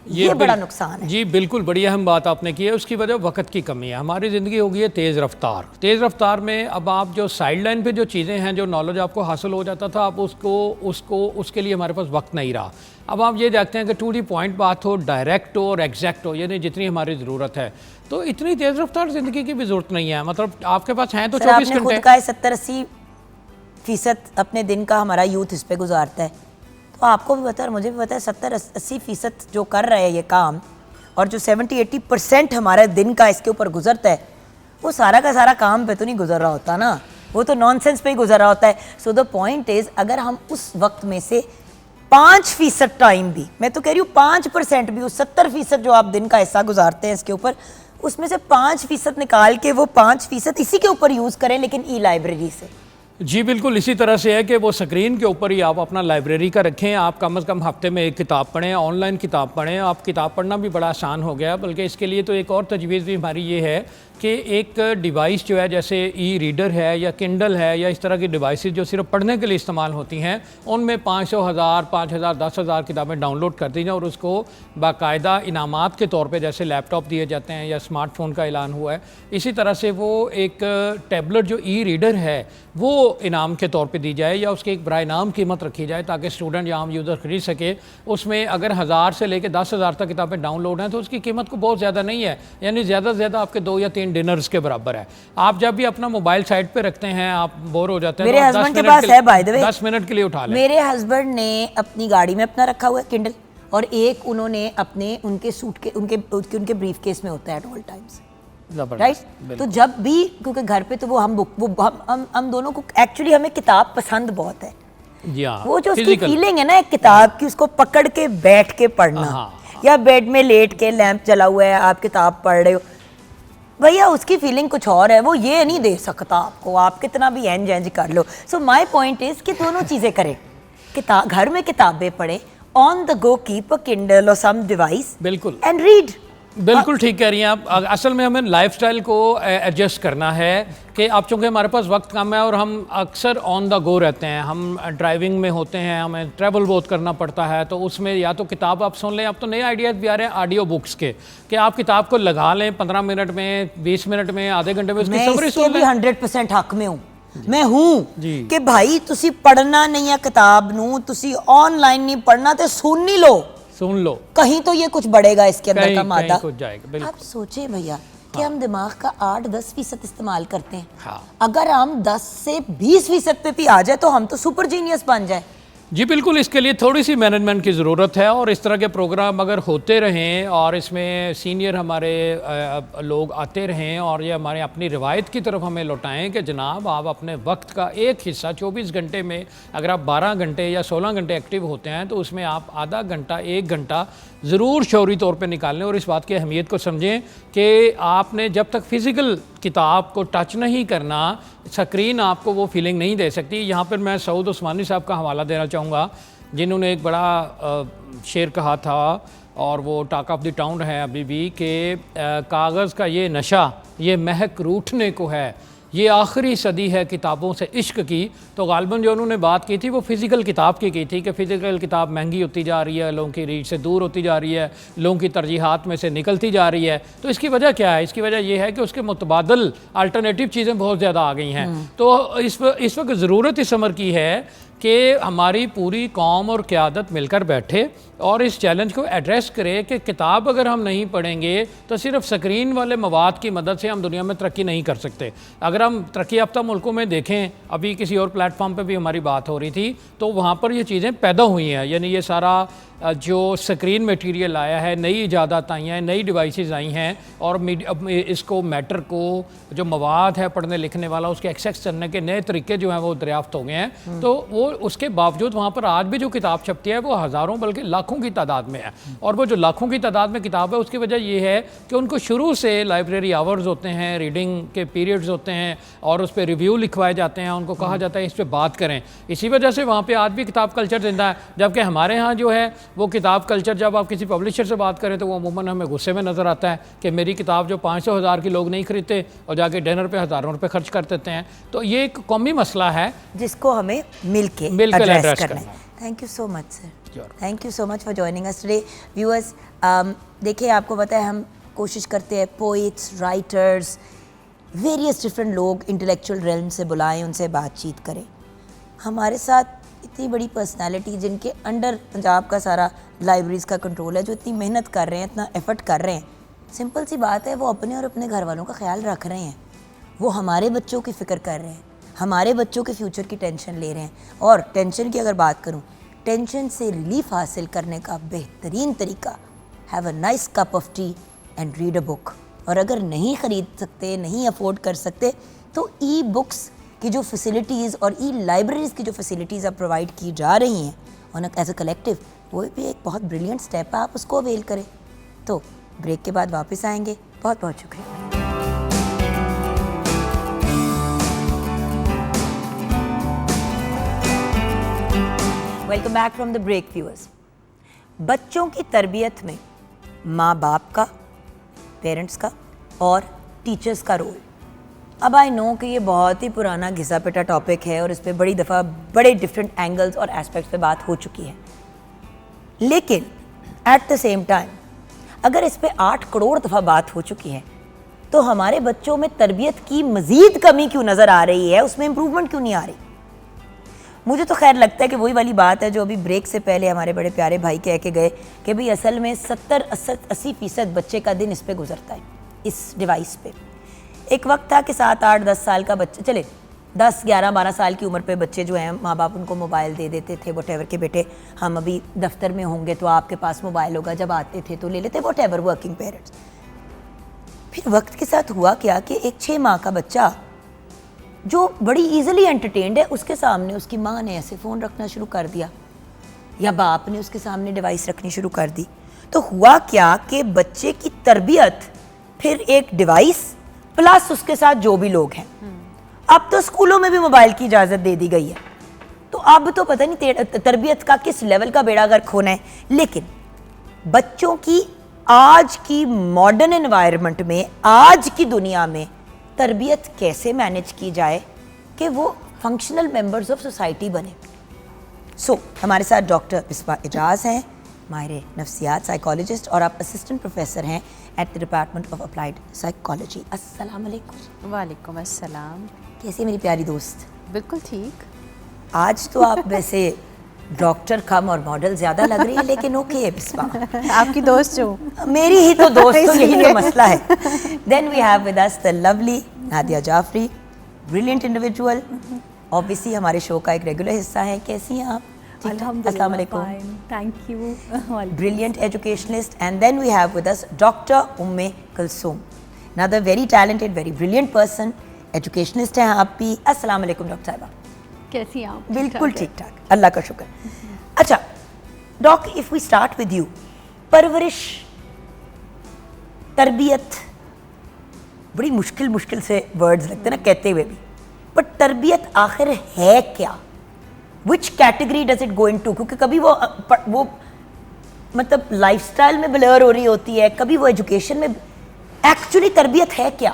ये बड़ा नुकसान है। जी बिल्कुल, बड़ी अहम बात आपने की है। उसकी वजह वक्त की कमी है। हमारी ज़िंदगी हो गई है तेज़ रफ्तार। तेज़ रफ्तार में अब आप जो साइड लाइन पे जो चीज़ें हैं, जो नॉलेज आपको हासिल हो जाता था, आप उसके लिए हमारे पास वक्त नहीं रहा। अब आप ये देखते हैं कि टू दी पॉइंट बात हो, डायरेक्ट हो और एग्जैक्ट हो, यानी जितनी हमारी ज़रूरत है, तो इतनी तेज़ रफ्तार ज़िंदगी की भी ज़रूरत नहीं है। मतलब आपके पास हैं तो 24 घंटे। खुद का 70-80% अपने दिन का हमारा यूथ इस पे गुजारता है, तो आपको भी पता है और मुझे भी पता है 70-80% जो कर रहे हैं ये काम, और जो 70-80% हमारे दिन का इसके ऊपर गुजरता है, वो सारा का सारा काम पे तो नहीं गुजर रहा होता ना, वो तो नॉनसेंस पे ही गुजर रहा होता है। सो द पॉइंट इज, अगर हम उस वक्त में से 5% टाइम भी, मैं तो कह रही हूँ 5% भी, उस 70% जो आप दिन का हिस्सा गुजारते हैं इसके ऊपर, उसमें से 5% निकाल के वो 5% इसी के ऊपर यूज़ करें, लेकिन ई लाइब्रेरी से। जी बिल्कुल, इसी तरह से है कि वो स्क्रीन के ऊपर ही आप अपना लाइब्रेरी का रखें। आप कम से कम हफ्ते में एक किताब पढ़ें, ऑनलाइन किताब पढ़ें। आप किताब पढ़ना भी बड़ा आसान हो गया, बल्कि इसके लिए तो एक और तजवीज़ भी हमारी ये है कि एक डिवाइस जो है, जैसे ई रीडर है या किंडल है या इस तरह की डिवाइसेस जो सिर्फ पढ़ने के लिए इस्तेमाल होती हैं, उनमें 500, 1000, 5000, 10,000 किताबें डाउनलोड कर दी जाएँ और उसको बाकायदा इनामात के तौर पे, जैसे लैपटॉप दिए जाते हैं या स्मार्टफोन का ऐलान हुआ है, इसी तरह से वो एक टैबलेट जो ई रीडर है वो इनाम के तौर पे दी जाए या उसकी एक बराए नाम कीमत रखी जाए, ताकि स्टूडेंट या आम यूज़र खरीद सके। उसमें अगर 1000 से लेकर 10,000 तक किताबें डाउनलोड हैं तो उसकी कीमत को बहुत ज़्यादा नहीं है, यानी ज़्यादा से ज़्यादा आपके 2 या 3 डिनर्स के बराबर है। आप जब भी अपना मोबाइल साइड पे रखते हैं, आप बोर हो जाते हैं, मेरे तो हस्बैंड के पास है, बाय द वे, 10 मिनट के लिए उठा लें। मेरे हस्बैंड ने अपनी गाड़ी में अपना रखा हुआ है किंडल, और एक उन्होंने अपने उनके सूट के उनके ब्रीफ केस में होता है एट ऑल टाइम्स, राइट। तो जब भी, क्योंकि घर पे तो वो हम दोनों को एक्चुअली हमें किताब पसंद बहुत है, वो जो उसकी फीलिंग है ना एक किताब की, उसको पकड़ के बैठ के पढ़ना, या बेड में लेट के लैंप जला हुआ है आप किताब पढ़ रहे हो, भैया उसकी फीलिंग कुछ और है, वो ये नहीं दे सकता आपको, आप कितना भी एंज कर लो। सो माई पॉइंट इज कि दोनों चीज़ें करें, घर में किताबें पढ़े, on the go keep a Kindle और सम डिवाइस, बिल्कुल, एंड रीड। बिल्कुल ठीक कह रही हैं आप। असल में हमें लाइफस्टाइल को एडजस्ट करना है कि आप, चूँकि हमारे पास वक्त कम है और हम अक्सर ऑन द गो रहते हैं, हम ड्राइविंग में होते हैं, हमें ट्रैवल बहुत करना पड़ता है, तो उसमें या तो किताब आप सुन लें, अब तो नए आइडियाज़ भी आ रहे हैं ऑडियो बुक्स के, कि आप किताब को लगा लें 15 मिनट में, 20 मिनट में, आधे घंटे में उसकी समरी सुन लें। 100% हक में हूँ मैं हूँ कि भाई तुसी पढ़ना नहीं है किताब नू, तुसी ऑनलाइन नहीं पढ़ना, तो सुन ही लो, सुन लो, कहीं तो ये कुछ बढ़ेगा इसके अंदर का मादा। आप सोचे भैया कि हम दिमाग का 8-10% इस्तेमाल करते हैं, अगर हम 10 से 20% पे भी आ जाए तो हम तो सुपर जीनियस बन जाए। जी बिल्कुल, इसके लिए थोड़ी सी मैनेजमेंट की ज़रूरत है, और इस तरह के प्रोग्राम अगर होते रहें और इसमें सीनियर हमारे लोग आते रहें और ये हमारे अपनी रिवायत की तरफ हमें लौटाएं कि जनाब आप अपने वक्त का एक हिस्सा 24 घंटे में अगर आप 12 घंटे या 16 घंटे एक्टिव होते हैं, तो उसमें आप आधा घंटा 1 घंटा ज़रूर शौरी तौर पे निकालें, और इस बात की अहमियत को समझें कि आपने जब तक फ़िज़िकल किताब को टच नहीं करना, स्क्रीन आपको वो फीलिंग नहीं दे सकती। यहाँ पर मैं सऊद उस्मानी साहब का हवाला देना चाहूँगा, जिन्होंने एक बड़ा शेर कहा था, और वो टॉक ऑफ द टाउन है अभी भी, कि कागज़ का ये नशा ये महक रूठने को है, ये आखिरी सदी है किताबों से इश्क की। तो गालिबन जो उन्होंने बात की थी वो फ़िज़िकल किताब की थी कि फ़िज़िकल किताब महंगी होती जा रही है, लोगों की रीच से दूर होती जा रही है, लोगों की तरजीहात में से निकलती जा रही है। तो इसकी वजह क्या है? इसकी वजह यह है कि उसके मुतबादल अल्टरनेटिव चीज़ें बहुत ज़्यादा आ गई हैं। तो इस वक्त ज़रूरत इस अमर की है कि हमारी पूरी कौम और क़यादत मिलकर बैठे और इस चैलेंज को एड्रेस करे कि किताब अगर हम नहीं पढ़ेंगे तो सिर्फ स्क्रीन वाले मवाद की मदद से हम दुनिया में तरक्की नहीं कर सकते। अगर हम तरक्की याफ्ता मुल्कों में देखें, अभी किसी और प्लेटफॉर्म पे भी हमारी बात हो रही थी, तो वहाँ पर ये चीज़ें पैदा हुई हैं। यानी ये सारा जो स्क्रीन मटेरियल आया है, नई इजादात आई हैं, नई डिवाइसेस आई हैं, और इसको मैटर को जो मवाद है पढ़ने लिखने वाला, उसके एक्सेस करने के नए तरीके जो हैं वो दरियाफ्त हो गए हैं। तो वो उसके बावजूद वहाँ पर आज भी जो किताब छपती है वो हज़ारों बल्कि लाखों की तादाद में है। और वो जो लाखों की तादाद में किताब है उसकी वजह ये है कि उनको शुरू से लाइब्रेरी आवर्स होते हैं, रीडिंग के पीरियड्स होते हैं, और उस पर रिव्यू लिखवाए जाते हैं, उनको कहा जाता है इस पर बात करें। इसी वजह से वहाँ पर आज भी किताब कल्चर जिंदा है। जबकि हमारे यहाँ जो है वो किताब कल्चर, जब आप किसी पब्लिशर से बात करें तो वो अमूमन हमें गुस्से में नज़र आता है कि मेरी किताब जो 500,000 की लोग नहीं खरीदते और जाके डिनर पे हज़ारों रुपए खर्च कर देते हैं। तो ये एक कौमी मसला है जिसको हमें मिलके एड्रेस करना है। Thank you so much sir, thank you so much for joining us today. Viewers, देखिए आपको पता है हम कोशिश करते हैं पोइट्स, राइटर्स, वेरियस डिफरेंट लोग इंटेलेक्चुअल रेल्म से बुलाएं, उनसे बातचीत करें। हमारे साथ इतनी बड़ी पर्सनालिटी जिनके अंडर पंजाब का सारा लाइब्रेरीज़ का कंट्रोल है, जो इतनी मेहनत कर रहे हैं, इतना एफर्ट कर रहे हैं, सिंपल सी बात है वो अपने और अपने घर वालों का ख्याल रख रहे हैं। वो हमारे बच्चों की फ़िक्र कर रहे हैं, हमारे बच्चों के फ्यूचर की टेंशन ले रहे हैं। और टेंशन की अगर बात करूं, टेंशन से रिलीफ हासिल करने का बेहतरीन तरीका, have a nice cup of T and read a book. और अगर नहीं ख़रीद सकते, नहीं अफोर्ड कर सकते, तो ई बुक्स की जो फैसिलिटीज़ और ई लाइब्रेरीज़ की जो फैसिलिटीज़ अब प्रोवाइड की जा रही हैं ऑन एज अ कलेक्टिव, वो भी एक बहुत ब्रिलियंट स्टेप है, आप उसको अवेल करें। तो ब्रेक के बाद वापस आएंगे। बहुत बहुत शुक्रिया। Welcome back from the break viewers. बच्चों की तरबियत में माँ बाप का, पेरेंट्स का और टीचर्स का रोल। अब आई नो कि ये बहुत ही पुराना घिसा पिटा टॉपिक है और इस पर बड़ी दफ़ा बड़े डिफरेंट एंगल्स और एस्पेक्ट्स पे बात हो चुकी है, लेकिन एट द सेम टाइम अगर इस पे 8 करोड़ दफ़ा बात हो चुकी है तो हमारे बच्चों में तरबियत की मज़ीद कमी क्यों नज़र आ रही है, उसमें इम्प्रूवमेंट क्यों नहीं आ रही। मुझे तो खैर लगता है कि वही वाली बात है जो अभी ब्रेक से पहले हमारे बड़े प्यारे भाई कह के गए कि भाई असल में 70-80% बच्चे का दिन इस पे गुजरता है, इस डिवाइस पे। एक वक्त था कि 7, 8, 10 साल का बच्चा, चले 10, 11, 12 साल की उम्र पे बच्चे जो हैं माँ बाप उनको मोबाइल दे देते थे, व्हाटएवर के बेटे हम अभी दफ्तर में होंगे तो आपके पास मोबाइल होगा, जब आते थे तो ले लेते, व्हाटएवर, वर्किंग पेरेंट्स। फिर वक्त के साथ हुआ क्या कि एक 6 माह का बच्चा जो बड़ी ईजिली एंटरटेन्ड है, उसके सामने उसकी माँ ने ऐसे फ़ोन रखना शुरू कर दिया या बाप ने उसके सामने डिवाइस रखनी शुरू कर दी। तो हुआ क्या कि बच्चे की तरबियत फिर एक डिवाइस प्लस उसके साथ जो भी लोग हैं। अब तो स्कूलों में भी मोबाइल की इजाज़त दे दी गई है, तो अब तो पता नहीं तरबियत का किस लेवल का बेड़ा गर्क होना है। लेकिन बच्चों की आज की मॉडर्न एनवायरनमेंट में, आज की दुनिया में तरबियत कैसे मैनेज की जाए कि वो फंक्शनल मेंबर्स ऑफ सोसाइटी बने। हमारे साथ डॉक्टर बिस्वा एजाज हैं, माहिर नफ्सियात साइकोलॉजिस्ट, और आप असिस्टेंट प्रोफेसर हैं at the department of applied psychology. अस्सलाम वालेकुम। वालेकुम अस्सलाम। कैसी मेरी प्यारी दोस्त? बिल्कुल ठीक। आज तो आप वैसे डॉक्टर कम और मॉडल ज़्यादा लग रही है, लेकिन ओके बिस्वा, आपकी दोस्त जो मेरी ही तो दोस्त, तो यही तो मसला है। Then we have with us the lovely Nadia Jafri, brilliant individual, obviously हमारे शो का एक रेगुलर हिस्सा है। कैसी हैं आप? अस्सलाम वालेकुम। Thank you. Brilliant educationalist. And then we have with us Dr. Umme Kulsoom, another very talented, very brilliant person, educationalist हैं आप भी। अस्सलाम वालेकुम डॉक्टर साहिबा। कैसी हैं आप? बिल्कुल ठीक ठाक, अल्लाह का शुक्र। अच्छा doc, if we start with you, परवरिश, तरबियत, बड़ी मुश्किल से वर्ड्स लगते हैं ना कहते हुए भी, पर तरबियत आखिर है क्या? Which category does it go into? क्योंकि कभी वो मतलब लाइफस्टाइल में ब्लर हो रही होती है, कभी वो एजुकेशन में। एक्चुअली तरबियत है क्या,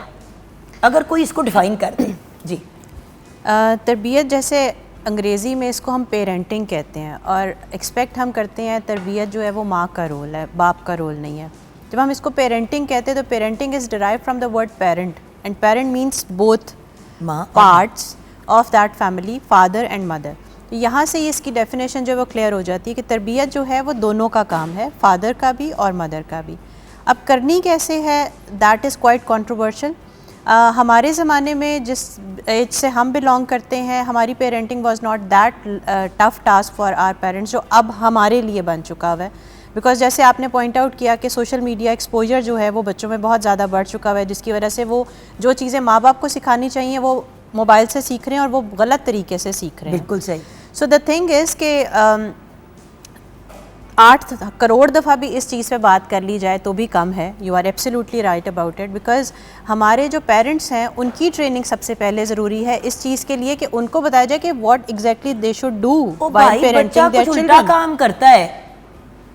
अगर कोई इसको डिफाइन कर दे? जी। तरबियत, जैसे अंग्रेज़ी में इसको हम पेरेंटिंग कहते हैं, और एक्सपेक्ट हम करते हैं तरबियत जो है वो माँ का रोल है, बाप का रोल नहीं है। जब हम इसको पेरेंटिंग कहते हैं तो parenting is derive from the word parent, and parent means both parts of that family, father and mother. तो यहाँ से इसकी डेफिनेशन जो है वो क्लियर हो जाती है कि तरबियत जो है वो दोनों का काम है, फादर का भी और मदर का भी। अब करनी कैसे है, दैट इज़ क्वाइट कॉन्ट्रोवर्शियल। हमारे ज़माने में जिस एज से हम बिलोंग करते हैं, हमारी parenting was not that tough task for our parents, जो अब हमारे लिए बन चुका हुआ है। बिकॉज जैसे आपने पॉइंट आउट किया कि सोशल मीडिया एक्सपोजर जो है वो बच्चों में बहुत ज़्यादा बढ़ चुका हुआ है, जिसकी वजह से वो जो चीज़ें माँ बाप को सिखानी चाहिए वो मोबाइल से सीख रहे हैं और वो गलत तरीके से सीख रहे हैं। बिल्कुल सही। सो द थिंग इज़ कि 8 करोड़ दफ़ा भी इस चीज़ पे बात कर ली जाए तो भी कम है। You are absolutely right about it, because हमारे जो पेरेंट्स हैं उनकी ट्रेनिंग सबसे पहले ज़रूरी है इस चीज़ के लिए कि उनको बताया जाए कि what exactly they should do while parenting their उल्टा चिल्ड्रन। काम करता है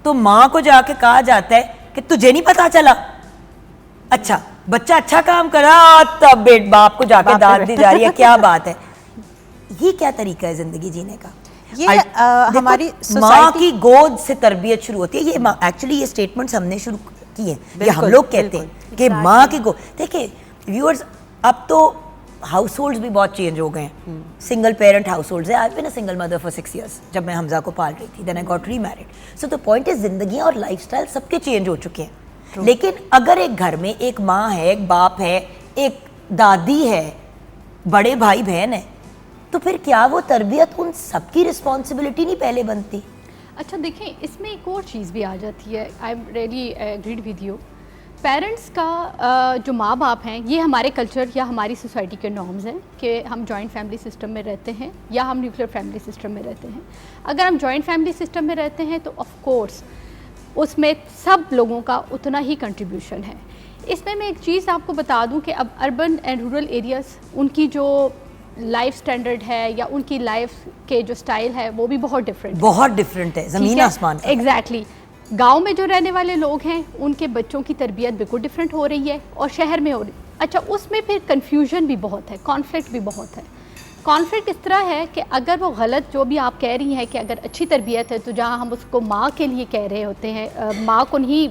तो माँ को जाके कहा जाता है कि तुझे नहीं पता चला। अच्छा, बच्चा अच्छा काम करा तब बाप को जाके दाद दी जा रही है, क्या बात है। ये क्या तरीका है जिंदगी जीने का? ये देखो, हमारी माँ society- की गोद से तरबियत शुरू होती है। ये एक्चुअली ये स्टेटमेंट्स हमने शुरू की है, ये हम लोग कहते हैं कि माँ की गोद। देखिए व्यूअर्स, अब तो हाउस होल्ड्स भी बहुत चेंज हो गए हैं। सिंगल पेरेंट हाउस होल्ड्स है। I have been a single mother for 6 years जब मैं हमजा को पाल रही थी। Then I got remarried. So the point is जिंदगियाँ और लाइफस्टाइल सबके चेंज हो चुके हैं। लेकिन अगर एक घर में एक माँ है, एक बाप है, एक दादी है, बड़े भाई बहन है, तो फिर क्या वो तरबियत उन सबकी रिस्पॉन्सिबिलिटी नहीं पहले बनती? अच्छा देखें, इसमें एक और चीज़ भी आ जाती है। I am really agreed with you. Parents का जो माँ बाप हैं, ये हमारे कल्चर या हमारी सोसाइटी के नॉर्म्स हैं कि हम जॉइंट फैमिली सिस्टम में रहते हैं या हम न्यूक्लियर फैमिली सिस्टम में रहते हैं। अगर हम जॉइंट फैमिली सिस्टम में रहते हैं तो ऑफ कोर्स उसमें सब लोगों का उतना ही कंट्रीब्यूशन है। इसमें मैं एक चीज़ आपको बता दूं कि अब अर्बन एंड रूरल एरियाज़, उनकी जो लाइफ स्टैंडर्ड है या उनकी लाइफ के जो स्टाइल है वो भी बहुत डिफरेंट है, ज़मीन आसमान का। एग्जैक्टली। गांव में जो रहने वाले लोग हैं उनके बच्चों की तरबियत बिल्कुल डिफरेंट हो रही है और शहर में हो रही। अच्छा, उसमें फिर कन्फ्यूजन भी बहुत है, कॉन्फ्लिक्ट भी बहुत है। कॉन्फ्लिक्ट इस तरह है कि अगर वो गलत, जो भी आप कह रही हैं कि अगर अच्छी तरबियत है तो जहाँ हम उसको माँ के लिए कह रहे होते हैं, माँ को नहीं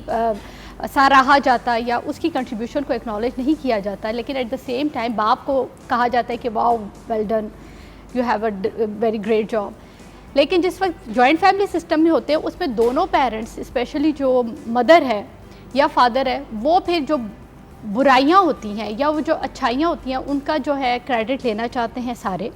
सराहा जाता या उसकी कंट्रीब्यूशन को एक्नॉलेज नहीं किया जाता, लेकिन एट द सेम टाइम बाप को कहा जाता है कि wow well done, you have a very great job. लेकिन जिस वक्त जॉइंट फैमिली सिस्टम में होते हैं उसमें दोनों पेरेंट्स, स्पेशली जो मदर है या फादर है, वो फिर जो बुराइयां होती हैं या वो जो अच्छाइयां होती हैं उनका जो है क्रेडिट लेना चाहते हैं सारे,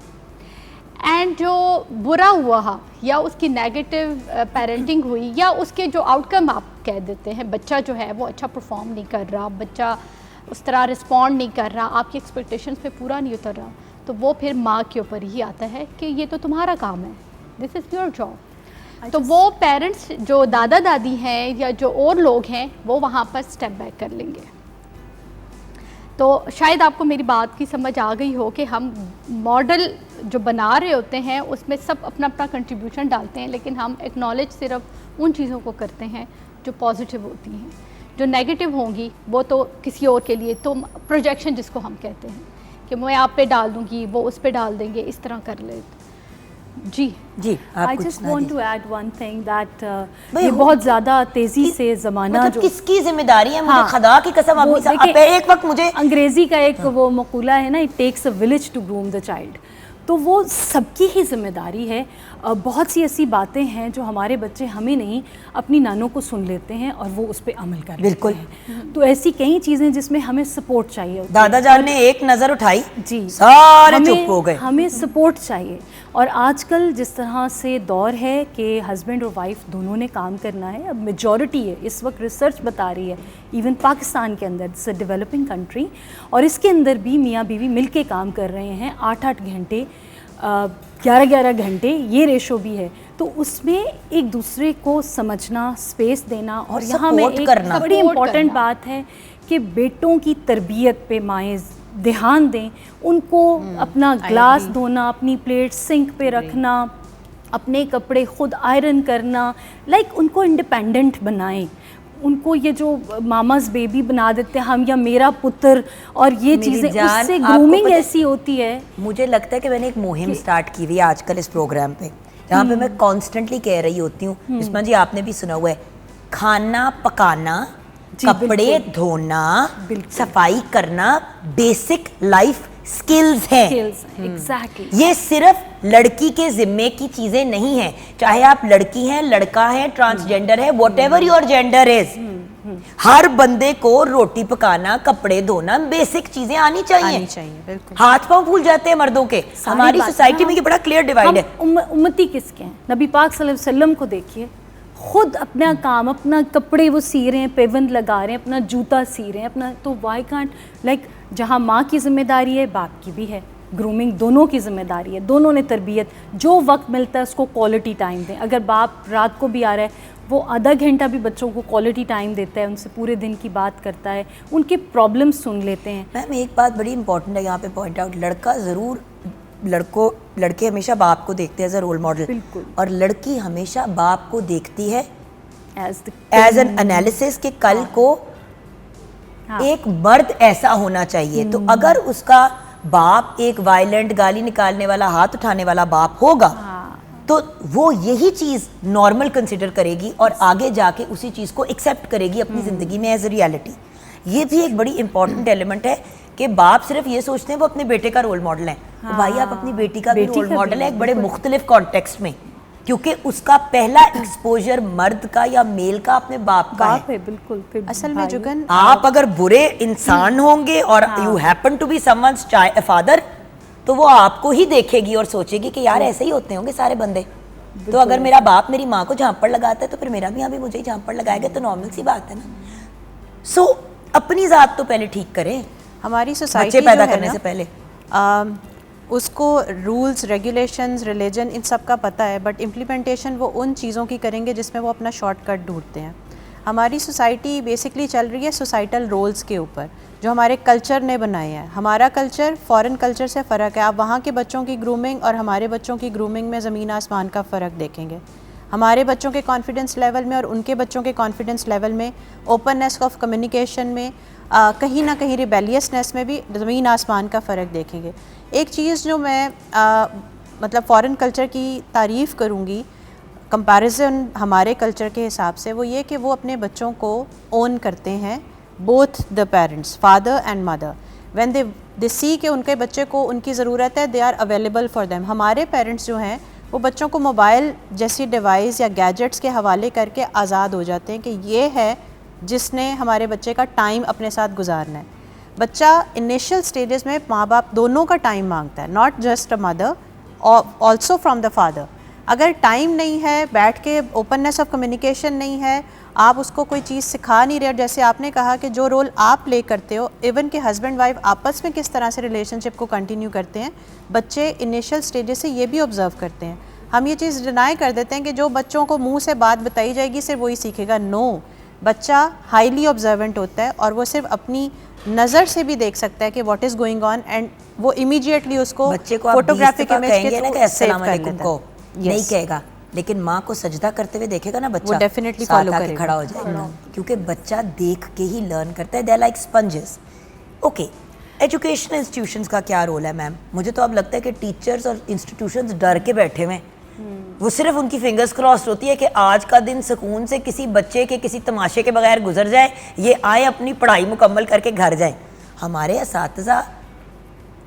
एंड जो बुरा हुआ या उसकी नेगेटिव पेरेंटिंग हुई या उसके जो आउटकम आप कह देते हैं, बच्चा जो है वो अच्छा परफॉर्म नहीं कर रहा, बच्चा उस तरह रिस्पॉन्ड नहीं कर रहा, आपकी एक्सपेक्टेशंस पे पूरा नहीं उतर रहा, तो वो फिर माँ के ऊपर ही आता है कि ये तो तुम्हारा काम है, दिस इज़ योर जॉब। तो वो पेरेंट्स जो दादा दादी हैं या जो और लोग हैं वो वहाँ पर स्टेप बैक कर लेंगे। तो शायद आपको मेरी बात की समझ आ गई हो कि हम मॉडल जो बना रहे होते हैं उसमें सब अपना अपना कंट्रीब्यूशन डालते हैं, लेकिन हम एक्नॉलेज सिर्फ उन चीज़ों को करते हैं जो पॉजिटिव होती हैं। जो नेगेटिव होंगी वो तो किसी और के लिए, तो प्रोजेक्शन जिसको हम कहते हैं कि मैं आप पे डाल दूँगी, वो उस पे डाल देंगे, इस तरह कर ले। जी आप I कुछ just सुना want दीजिए। to add one thing that भाई, ये बहुत ज़्यादा तेज़ी से ज़माना मतलब जो किसकी जिम्मेदारी है? मुझे हाँ, खुदा की कसम वो अपनी देखिए, एक वक्त मुझे अंग्रेज़ी का एक वो मकूला है ना, it takes a village to groom the child, तो वो सबकी ही जिम्मेदारी है। बहुत सी ऐसी बातें हैं जो हमारे बच्चे हमें नहीं अपनी नानों को सुन लेते हैं और वो उस पर अमल कर बिल्कुल। लेते हैं। तो ऐसी कई चीज़ें जिसमें हमें सपोर्ट चाहिए होती है। दादा जान ने एक नज़र उठाई, जी, सारे चुप हो गए। हमें सपोर्ट चाहिए। और आजकल जिस तरह से दौर है कि हस्बैंड और वाइफ दोनों ने काम करना है, अब मेजॉरिटी है, इस वक्त रिसर्च बता रही है इवन पाकिस्तान के अंदर, इट्स अ डेवलपिंग कंट्री, और इसके अंदर भी मियाँ बीवी मिल के काम कर रहे हैं 8-8 घंटे, 11-11 घंटे, ये रेशो भी है। तो उसमें एक दूसरे को समझना, स्पेस देना, और यहाँ में support एक करना। बड़ी Support इम्पॉर्टेंट करना। बात है कि बेटों की तरबियत पे माएँ ध्यान दें, उनको अपना ग्लास धोना, अपनी प्लेट सिंक पे रखना, अपने कपड़े खुद आयरन करना, लाइक उनको इंडिपेंडेंट बनाएं। उनको ये जो मामाज बेबी बना देते हैं हम या मेरा पुत्र और ये मेरी चीज़ें, जान, उससे आपको ग्रूमिंग पता है, ऐसी होती है। मुझे लगता है कि मैंने एक मुहिम स्टार्ट की हुई है आजकल इस प्रोग्राम पे, जहाँ पे मैं कॉन्स्टेंटली कह रही होती हूँ, बिस्मा जी आपने भी सुना हुआ है, खाना पकाना, कपड़े धोना, सफाई करना बेसिक लाइफ स्किल्स हैं। एग्जैक्टली। ये सिर्फ लड़की के जिम्मे की चीजें नहीं हैं, चाहे आप लड़की हैं, लड़का है, ट्रांसजेंडर है, व्हाटएवर योर जेंडर इज, हर बंदे को रोटी पकाना, कपड़े धोना, बेसिक चीजें आनी चाहिए। बिल्कुल। हाथ पांव फूल जाते हैं मर्दों के। हमारी सोसाइटी में ये बड़ा क्लियर डिवाइड है। उम्मती किसके हैं? नबी पाक सल्लल्लाहु अलैहि वसल्लम को देखिए, खुद अपना काम, अपना कपड़े वो सी रहे हैं, पेवंद लगा रहे हैं, अपना जूता सी रहे हैं, अपना, तो वाई कांट लाइक जहाँ माँ की जिम्मेदारी है बाप की भी है, ग्रूमिंग दोनों की जिम्मेदारी है, दोनों ने तरबियत, जो वक्त मिलता है उसको क्वालिटी टाइम दें। अगर बाप रात को भी आ रहा है, वो आधा घंटा भी बच्चों को क्वालिटी टाइम देता है, उनसे पूरे दिन की बात करता है, उनके प्रॉब्लम्स सुन लेते हैं। मैम एक बात बड़ी इंपॉर्टेंट है यहाँ पे पॉइंट आउट, लड़का ज़रूर लड़के हमेशा बाप को देखते हैं एज अ रोल मॉडल, बिल्कुल। और लड़की हमेशा बाप को देखती है एज एज एन एनालिसिस के कल को एक मर्द ऐसा होना चाहिए। तो अगर उसका बाप एक वायलेंट, गाली निकालने वाला, हाथ उठाने वाला बाप होगा, तो वो यही चीज नॉर्मल कंसिडर करेगी और आगे जाके उसी चीज को एक्सेप्ट करेगी अपनी जिंदगी में एज अ रियलिटी। ये भी एक बड़ी इंपॉर्टेंट एलिमेंट है कि बाप सिर्फ ये सोचते हैं वो अपने बेटे का रोल मॉडल है। तो भाई आप अपनी बेटी का भी रोल मॉडल है एक बड़े मुख्तलिफ कॉन्टेक्स्ट में, क्योंकि उसका पहला एक्सपोजर मर्द का या मेल का अपने बाप का है। बिल्कुल। फिर असल में जुगन, आप अगर बुरे इंसान होंगे और you happen to be someone's father, तो वो आपको ही देखेगी और सोचेगी कि यार ऐसे ही होते होंगे सारे बंदे। तो अगर मेरा बाप मेरी माँ को झांपड़ लगाता है तो फिर मेरा मियाँ भी मुझे ही झांपड़ लगाएगा, तो नॉर्मल सी बात है ना। सो अपनी जात तो पहले ठीक करें, हमारी सोसाइटी बच्चे पैदा करने से पहले। उसको रूल्स, रेगुलेशंस, रिलीजन, इन सब का पता है, बट इम्प्लीमेंटेशन वो उन चीज़ों की करेंगे जिसमें वो अपना शॉर्टकट ढूंढते हैं। हमारी सोसाइटी बेसिकली चल रही है सोसाइटल रोल्स के ऊपर जो हमारे कल्चर ने बनाए हैं। हमारा कल्चर फॉरेन कल्चर से फ़र्क है। आप वहाँ के बच्चों की ग्रूमिंग और हमारे बच्चों की ग्रूमिंग में ज़मीन आसमान का फ़र्क देखेंगे। हमारे बच्चों के कॉन्फिडेंस लेवल में और उनके बच्चों के कॉन्फिडेंस लेवल में, ओपननेस ऑफ कम्युनिकेशन में, कहीं ना कहीं रिबेलियसनेस में भी ज़मीन आसमान का फ़र्क देखेंगे। एक चीज़ जो मैं मतलब फ़ॉरेन कल्चर की तारीफ़ करूँगी कंपैरिजन हमारे कल्चर के हिसाब से, वो ये कि वो अपने बच्चों को ओन करते हैं, both the parents, father and mother, when they see कि उनके बच्चे को उनकी ज़रूरत है, they are available for them. हमारे पेरेंट्स जो हैं वो बच्चों को मोबाइल जैसी डिवाइस या गैजेट्स के हवाले करके आज़ाद हो जाते हैं कि ये है जिसने हमारे बच्चे का टाइम अपने साथ गुजारना है। बच्चा इनिशियल स्टेजेस में माँ बाप दोनों का टाइम मांगता है, not just a mother, also from the father. अगर टाइम नहीं है, बैठ के ओपननेस ऑफ कम्युनिकेशन नहीं है, आप उसको कोई चीज़ सिखा नहीं रहे, जैसे आपने कहा कि जो रोल आप प्ले करते हो, इवन कि हस्बैंड वाइफ आपस में किस तरह से रिलेशनशिप को कंटिन्यू करते हैं, बच्चे इनिशियल स्टेजेस से ये भी ऑब्जर्व करते हैं। हम ये चीज़ डिनाई कर देते हैं कि जो बच्चों को मुंह से बात बताई जाएगी सिर्फ वही सीखेगा। नो, बच्चा हाईली ऑब्जर्वेंट होता है और वो सिर्फ अपनी नज़र से भी देख सकता है कि what is going on, and वो इमीडिएटली उसको बच्चे को फोटोग्राफिक इमेज के थ्रू थ्रू सेव कर अस्सलाम लेता को है। नहीं कहेगा, लेकिन माँ को सजदा करते हुए देखेगा ना बच्चा, वो डेफिनेटली साथ फॉलो आके करेगा, खड़ा हो जाएगा, क्योंकि बच्चा देख के ही लर्न करता है। They are like sponges. Okay, educational institutions का क्या रोल है मैम? मुझे तो अब लगता है कि टीचर्स और इंस्टीट्यूशंस डर के बैठे हुए, वो सिर्फ उनकी फिंगर्स क्रॉस होती है कि आज का दिन सुकून से किसी बच्चे के किसी तमाशे के बगैर गुजर जाए, ये आए अपनी पढ़ाई मुकम्मल करके घर जाए। हमारे असातिज़ा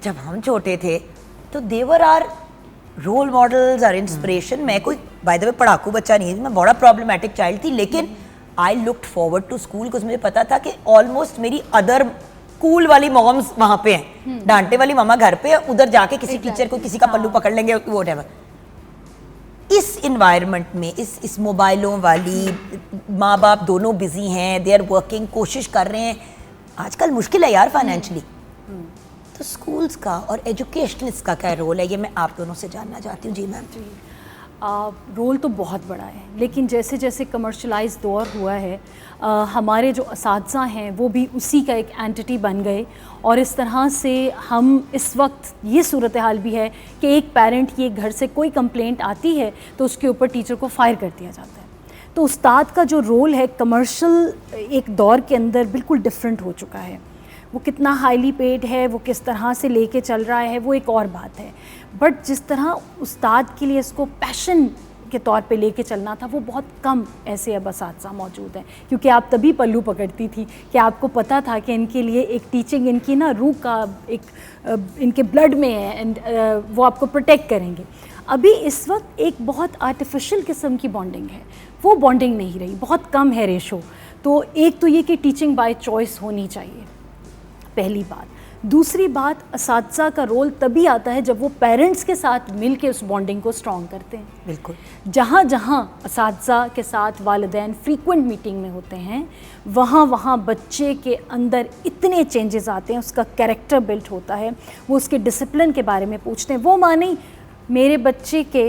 जब हम छोटे थे तो they were our role models, our inspiration. मैं कोई बाय द वे पढ़ाकू बच्चा नहीं है, मैं बड़ा प्रॉब्लमेटिक चाइल्ड थी, लेकिन I looked forward to school because मुझे पता था कि ऑलमोस्ट मेरी अदर कूल वाली मॉम्स वहाँ पे हैं, डांटे वाली मामा घर पे है, उधर जाके किसी टीचर को किसी का पल्लू पकड़ लेंगे, व्हाटएवर। इस इन्वायरमेंट में, इस मोबाइलों वाली, माँ बाप दोनों बिजी हैं, दे आर वर्किंग, कोशिश कर रहे हैं। आजकल मुश्किल है यार फाइनेंशियली। तो स्कूल्स का और एजुकेशनलिस्ट का क्या रोल है, ये मैं आप दोनों से जानना चाहती हूँ। जी मैम। रोल तो बहुत बड़ा है, लेकिन जैसे जैसे कमर्शलाइज दौर हुआ है, हमारे जो असातिज़ा हैं वो भी उसी का एक एंटिटी बन गए, और इस तरह से हम इस वक्त ये सूरत हाल भी है कि एक पेरेंट की एक घर से कोई कंप्लेंट आती है तो उसके ऊपर टीचर को फायर कर दिया जाता है। तो उस्ताद का जो रोल है कमर्शियल एक दौर के अंदर बिल्कुल डिफरेंट हो चुका है। वो कितना हाईली पेड है, वो किस तरह से लेके चल रहा है, वो एक और बात है, बट जिस तरह उस्ताद के लिए इसको पैशन के तौर पे लेके चलना था, वो बहुत कम ऐसे अब असातिज़ा मौजूद हैं। क्योंकि आप तभी पल्लू पकड़ती थी कि आपको पता था कि इनके लिए एक टीचिंग इनकी ना रूह का एक इनके ब्लड में है, एंड वो आपको प्रोटेक्ट करेंगे। अभी इस वक्त एक बहुत आर्टिफिशियल किस्म की बॉन्डिंग है, वो बॉन्डिंग नहीं रही, बहुत कम है रेशो। तो एक तो ये कि टीचिंग बाय चॉइस होनी चाहिए, पहली बात। दूसरी बात, असातिज़ा का रोल तभी आता है जब वो पेरेंट्स के साथ मिल के उस बॉन्डिंग को स्ट्रॉन्ग करते हैं। बिल्कुल। जहाँ जहाँ असातिज़ा के साथ वालिदैन फ्रीक्वेंट मीटिंग में होते हैं, वहाँ वहाँ बच्चे के अंदर इतने चेंजेस आते हैं, उसका कैरेक्टर बिल्ड होता है, वो उसके डिसिप्लिन के बारे में पूछते हैं। वो माँ नहीं, मेरे बच्चे के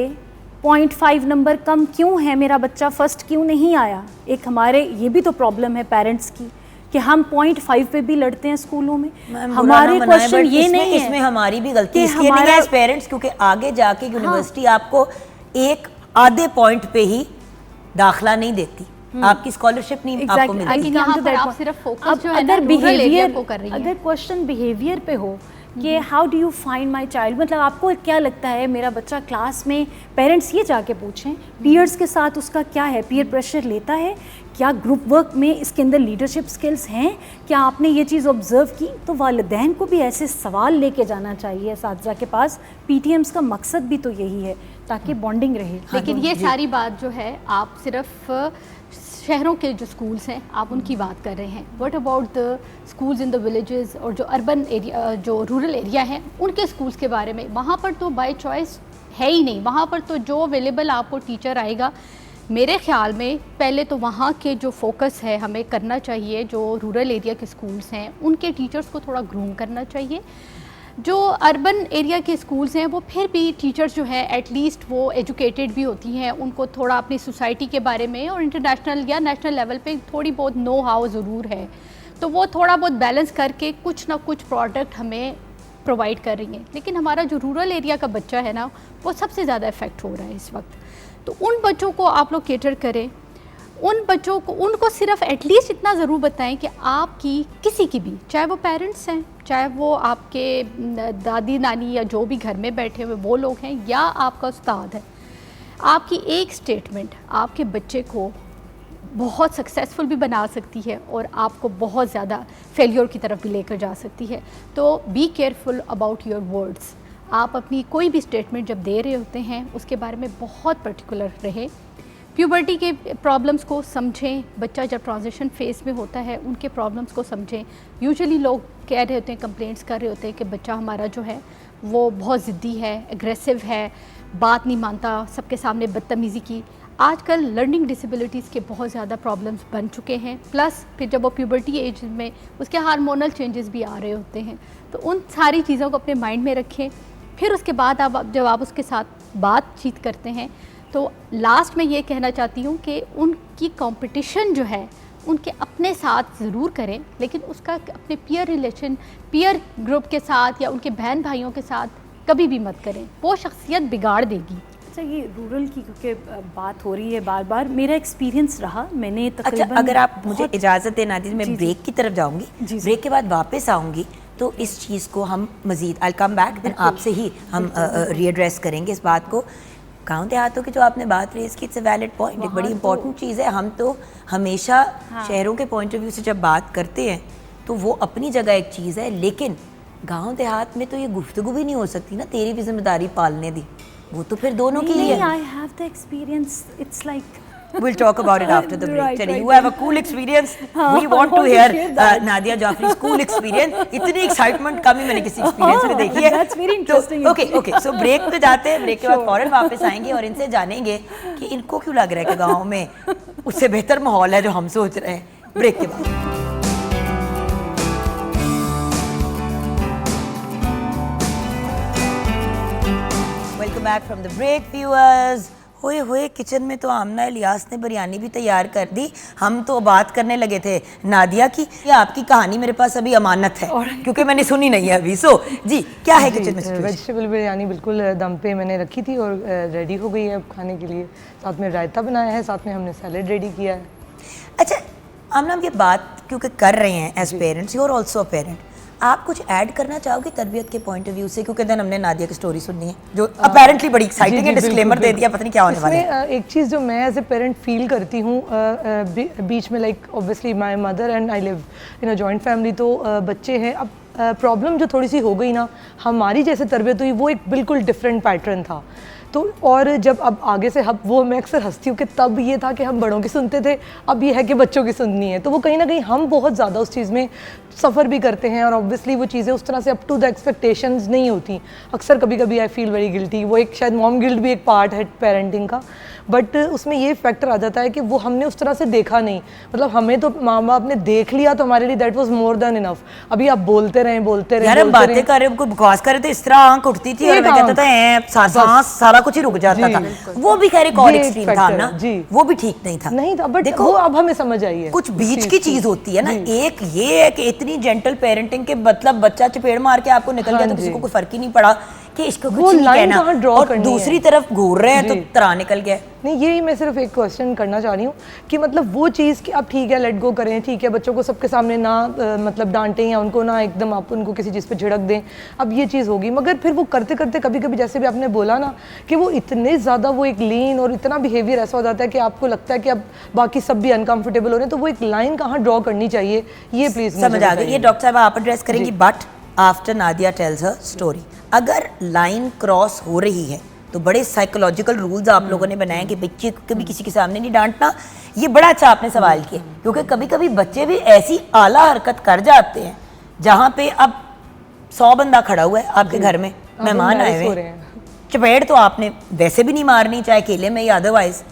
0.5 नंबर कम क्यों है, मेरा बच्चा फर्स्ट क्यों नहीं आया। एक हमारे ये भी तो प्रॉब्लम है पेरेंट्स की कि हम 0.5 पे भी लड़ते हैं स्कूलों में। हमारे क्वेश्चन ये नहीं है, इसमें हमारी भी गलती इसलिए नहीं है एज पेरेंट्स, क्योंकि आगे जाके यूनिवर्सिटी आपको एक आधे पॉइंट पे ही दाखला नहीं देती, आपकी स्कॉलरशिप नहीं आपको मिलती। लेकिन यहाँ पर आप सिर्फ फोकस जो है ना अगर रूरल एरिया बिहेवियर को कर रही हैं। अगर क्वेश्चन बिहेवियर पे हो कि how do you find my child, मतलब आपको क्या लगता है मेरा बच्चा क्लास में, पेरेंट्स ये जाके पूछें पीयर्स के साथ उसका क्या है, पीयर प्रेशर लेता है, क्या ग्रुप वर्क में इसके अंदर लीडरशिप स्किल्स हैं, क्या आपने ये चीज़ ऑब्जर्व की। तो वालिदैन को भी ऐसे सवाल लेके जाना चाहिए असातिज़ा के पास। पीटीएम्स का मकसद भी तो यही है ताकि बॉन्डिंग रहे। लेकिन ये सारी बात जो है आप सिर्फ शहरों के जो स्कूल्स हैं आप उनकी बात कर रहे हैं। What about the schools in the villages और जो अर्बन एरिया, जो रूरल एरिया हैं, उनके स्कूल्स के बारे में? वहाँ पर तो बाय चॉइस है ही नहीं, वहाँ पर तो जो अवेलेबल आपको टीचर आएगा। मेरे ख्याल में पहले तो वहाँ के जो फोकस है हमें करना चाहिए, जो रूरल एरिया के स्कूल्स हैं उनके टीचर्स को थोड़ा ग्रूम करना चाहिए। जो अर्बन एरिया के स्कूल्स हैं वो फिर भी टीचर्स जो है एटलीस्ट वो एजुकेटेड भी होती हैं, उनको थोड़ा अपनी सोसाइटी के बारे में और इंटरनेशनल या नेशनल लेवल पे थोड़ी बहुत नो हाउ ज़रूर है, तो वो थोड़ा बहुत बैलेंस करके कुछ ना कुछ प्रोडक्ट हमें प्रोवाइड कर रही हैं। लेकिन हमारा जो रूरल एरिया का बच्चा है ना, वो सबसे ज़्यादा इफ़ेक्ट हो रहा है इस वक्त। तो उन बच्चों को आप लोग केटर करें, उन बच्चों को उनको सिर्फ एटलीस्ट इतना ज़रूर बताएं कि आपकी किसी की भी, चाहे वो पेरेंट्स हैं, चाहे वो आपके दादी नानी या जो भी घर में बैठे हुए वो लोग हैं, या आपका उस्ताद है, आपकी एक स्टेटमेंट आपके बच्चे को बहुत सक्सेसफुल भी बना सकती है और आपको बहुत ज़्यादा फेलियर की तरफ भी लेकर जा सकती है। तो be careful about your words. आप अपनी कोई भी स्टेटमेंट जब दे रहे होते हैं उसके बारे में बहुत पर्टिकुलर रहे। प्यूबर्टी के प्रॉब्लम्स को समझें, बच्चा जब ट्रांजिशन फेज़ में होता है उनके प्रॉब्लम्स को समझें। यूजुअली लोग कह रहे होते हैं, कंप्लेंट्स कर रहे होते हैं कि बच्चा हमारा जो है वो बहुत ज़िद्दी है, एग्रेसिव है, बात नहीं मानता, सबके सामने बदतमीज़ी की। आजकल लर्निंग डिसेबिलिटीज़ के बहुत ज़्यादा प्रॉब्लम्स बन चुके हैं, प्लस फिर जब वो प्यूबर्टी एज में उसके हार्मोनल चेंजेस भी आ रहे होते हैं। तो उन सारी चीज़ों को अपने माइंड में रखें। फिर उसके बाद जब आप उसके साथ बातचीत करते हैं तो लास्ट में ये कहना चाहती हूँ कि उनकी कंपटीशन जो है उनके अपने साथ ज़रूर करें, लेकिन उसका अपने पीयर ग्रुप के साथ या उनके बहन भाइयों के साथ कभी भी मत करें, वो शख्सियत बिगाड़ देगी। अच्छा, ये रूरल की क्योंकि बात हो रही है बार बार, मेरा एक्सपीरियंस रहा, मैंने तकरीबन अच्छा, अगर आप मुझे इजाज़त देना दी, मैं ब्रेक की तरफ जाऊंगी, ब्रेक के बाद वापस आऊंगी तो इस चीज़ को हम मज़ीद आई कम बैक देन आपसे ही हम रीएड्रेस करेंगे इस बात को। गाँव देहातों की जो आपने बात रेज़ की, इट्स अ वैलिड पॉइंट, एक बड़ी इंपॉर्टेंट चीज़ है। हम तो हमेशा शहरों के पॉइंट ऑफ व्यू से जब बात करते हैं तो वो अपनी जगह एक चीज़ है, लेकिन गांव देहात में तो ये गुफ्तगू भी नहीं हो सकती ना, तेरी भी जिम्मेदारी पालने दी, वो तो फिर दोनों की है। I have the experience, it's like We'll talk about it after the break. Right, Chali, right, you have a cool experience. We want to hear Nadia Jaffrey's cool experience. इतनी excitement कम ही मैंने किसी experience में देखी है। That's very interesting. Okay. So break पे जाते हैं, break के बाद फौरन वापस आएंगे और इनसे जानेंगे कि इनको क्यों लग रहा है कि गाँव में उससे बेहतर माहौल है जो हम सोच रहे हैं। ब्रेक के बाद। Welcome back from the break, viewers. होए होए किचन में तो आमना इलियास ने बिरयानी भी तैयार कर दी। हम तो बात करने लगे थे नादिया की, ये आपकी कहानी मेरे पास अभी अमानत है क्योंकि मैंने सुनी नहीं है अभी। सो जी, क्या है किचन में? वेजिटेबल बिरयानी बिल्कुल दम पे मैंने रखी थी और रेडी हो गई है अब खाने के लिए। साथ में रायता बनाया है, साथ में हमने सैलेड रेडी किया है। अच्छा आमना, हम ये बात क्योंकि कर रहे हैं as parents, you are also a parent, आप कुछ ऐड करना चाहोगे तरबियत के पॉइंट ऑफ व्यू से? क्योंकि देन हमने नादिया की स्टोरी सुननी है जो अपेरेंटली बड़ी एक्साइटिंग है, डिस्क्लेमर दे दिया, पता नहीं क्या होने वाला है। एक चीज़ जो मैं एज ए पेरेंट फील करती हूँ बीच में, like obviously my mother and I live in a joint family, तो बच्चे हैं। अब प्रॉब्लम जो थोड़ी सी हो गई ना, हमारी जैसे तरबियत हुई वो एक बिल्कुल डिफरेंट पैटर्न था। तो और जब अब आगे से हम वो मैं अक्सर हंसती हूँ कि तब ये था कि हम बड़ों की सुनते थे, अब ये है कि बच्चों की सुननी है। तो वो कहीं ना कहीं हम बहुत ज़्यादा उस चीज़ में सफ़र भी करते हैं और ऑब्वियसली वो चीज़ें उस तरह से अप टू द एक्सपेक्टेशंस नहीं होती। अक्सर कभी कभी आई फील वेरी गिल्टी, वो एक शायद मॉम गिल्ट भी एक पार्ट है पेरेंटिंग का, बट उसमें ये फैक्टर आ जाता है कि वो हमने उस तरह से देखा नहीं। मतलब हमें तो माँ बाप ने देख लिया तो हमारे लिए that was more than enough. अभी आप बोलते रहे यार हम बातें कर रहे हैं, कोई बकवास कर रहे थे, इस तरह आंख उठती थी और मैं कहता था सांस सारा कुछ ही रुक जाता था। वो भी खैर एक और एक्सट्रीम था ना, वो भी ठीक नहीं था। नहीं था, बट देखो अब हमें समझ आई है कुछ बीच की चीज होती है ना। एक ये है कि इतनी जेंटल पेरेंटिंग के मतलब बच्चा चपेड़ मार के आपको निकल गया तो किसी को कोई फर्क ही नहीं पड़ा कि इसको कुछ नहीं कहना, और दूसरी तरफ घूर रहे हैं तो तरह निकल गया। नहीं, यही मैं सिर्फ एक क्वेश्चन करना चाह रही हूँ कि मतलब वो चीज़ कि आप ठीक है लेट गो करें, ठीक है बच्चों को सबके सामने ना मतलब डांटें या उनको ना एकदम आप उनको किसी चीज़ पे झिड़क दें, अब ये चीज़ होगी। मगर फिर वो करते करते कभी कभी जैसे भी आपने बोला ना कि वो इतने ज़्यादा वो एक लीन और इतना बिहेवियर ऐसा हो जाता है कि आपको लगता है कि अब बाकी सब भी अनकम्फर्टेबल हो रहे हैं, तो वो एक लाइन कहाँ ड्रॉ करनी चाहिए, ये प्लीज़ समझ आ गई। ये डॉक्टर साहब आप एड्रेस करेंगी, but after Nadia tells her story, अगर लाइन क्रॉस हो रही है तो बड़े साइकोलॉजिकल रूल्स आप लोगों ने बनाए कि बच्चे को कभी किसी के सामने नहीं डांटना। ये बड़ा अच्छा आपने सवाल किया, क्योंकि कभी कभी बच्चे भी ऐसी आला हरकत कर जाते हैं जहाँ पे अब 100 बंदा खड़ा हुआ है आपके घर में, मेहमान आए हुए हैं, चपेड़ तो आपने वैसे भी नहीं मारनी, चाहे अकेले में या अदरवाइज।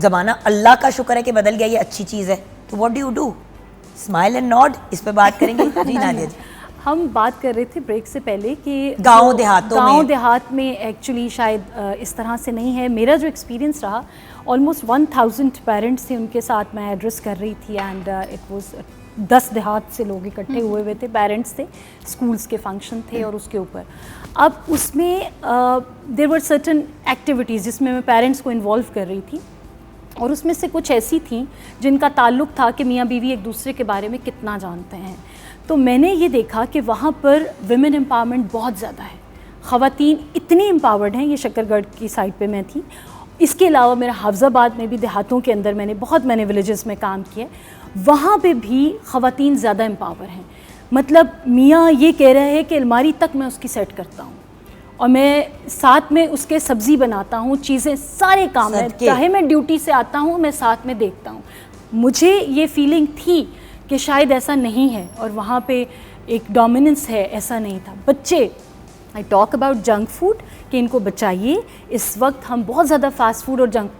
ज़माना अल्लाह का शुक्र है कि बदल गया, ये अच्छी चीज़ है। तो what do you do? Smile and nod, इस पे बात करेंगे। जी नादिया जी, हम बात कर रहे थे ब्रेक से पहले कि गाँव देहात में एक्चुअली शायद इस तरह से नहीं है। मेरा जो एक्सपीरियंस रहा, ऑलमोस्ट 1000 पेरेंट्स थे उनके साथ मैं एड्रेस कर रही थी, एंड इट वाज 10 देहात से लोग इकट्ठे हुए थे, पेरेंट्स थे, स्कूल्स के फंक्शन थे और उसके ऊपर अब उसमें देयर वर सर्टेन एक्टिविटीज़ जिसमें मैं पेरेंट्स को इन्वॉल्व कर रही थी, और उसमें से कुछ ऐसी थी जिनका ताल्लुक़ था कि मियाँ बीवी एक दूसरे के बारे में कितना जानते हैं। तो मैंने ये देखा कि वहाँ पर विमेन एम्पावरमेंट बहुत ज़्यादा है, ख़वातीन इतनी एम्पावर्ड हैं। ये शकरगढ़ की साइड पे मैं थी, इसके अलावा मेरा हाफजाबाद में भी देहातों के अंदर मैंने विलेजेस में काम किया, वहाँ पे भी ख़वातीन ज़्यादा एम्पावर हैं। मतलब मियाँ ये कह रहे हैं कि अलमारी तक मैं उसकी सेट करता हूँ और मैं साथ में उसके सब्ज़ी बनाता हूँ, चीज़ें सारे काम है, चाहे मैं ड्यूटी से आता हूँ मैं साथ में देखता हूँ। मुझे ये फीलिंग थी कि शायद ऐसा नहीं है और वहाँ पे एक डोमिनेंस है, ऐसा नहीं था। बच्चे, I talk about junk food कि इनको बचाइए, इस वक्त हम बहुत ज़्यादा फास्ट फूड और junk,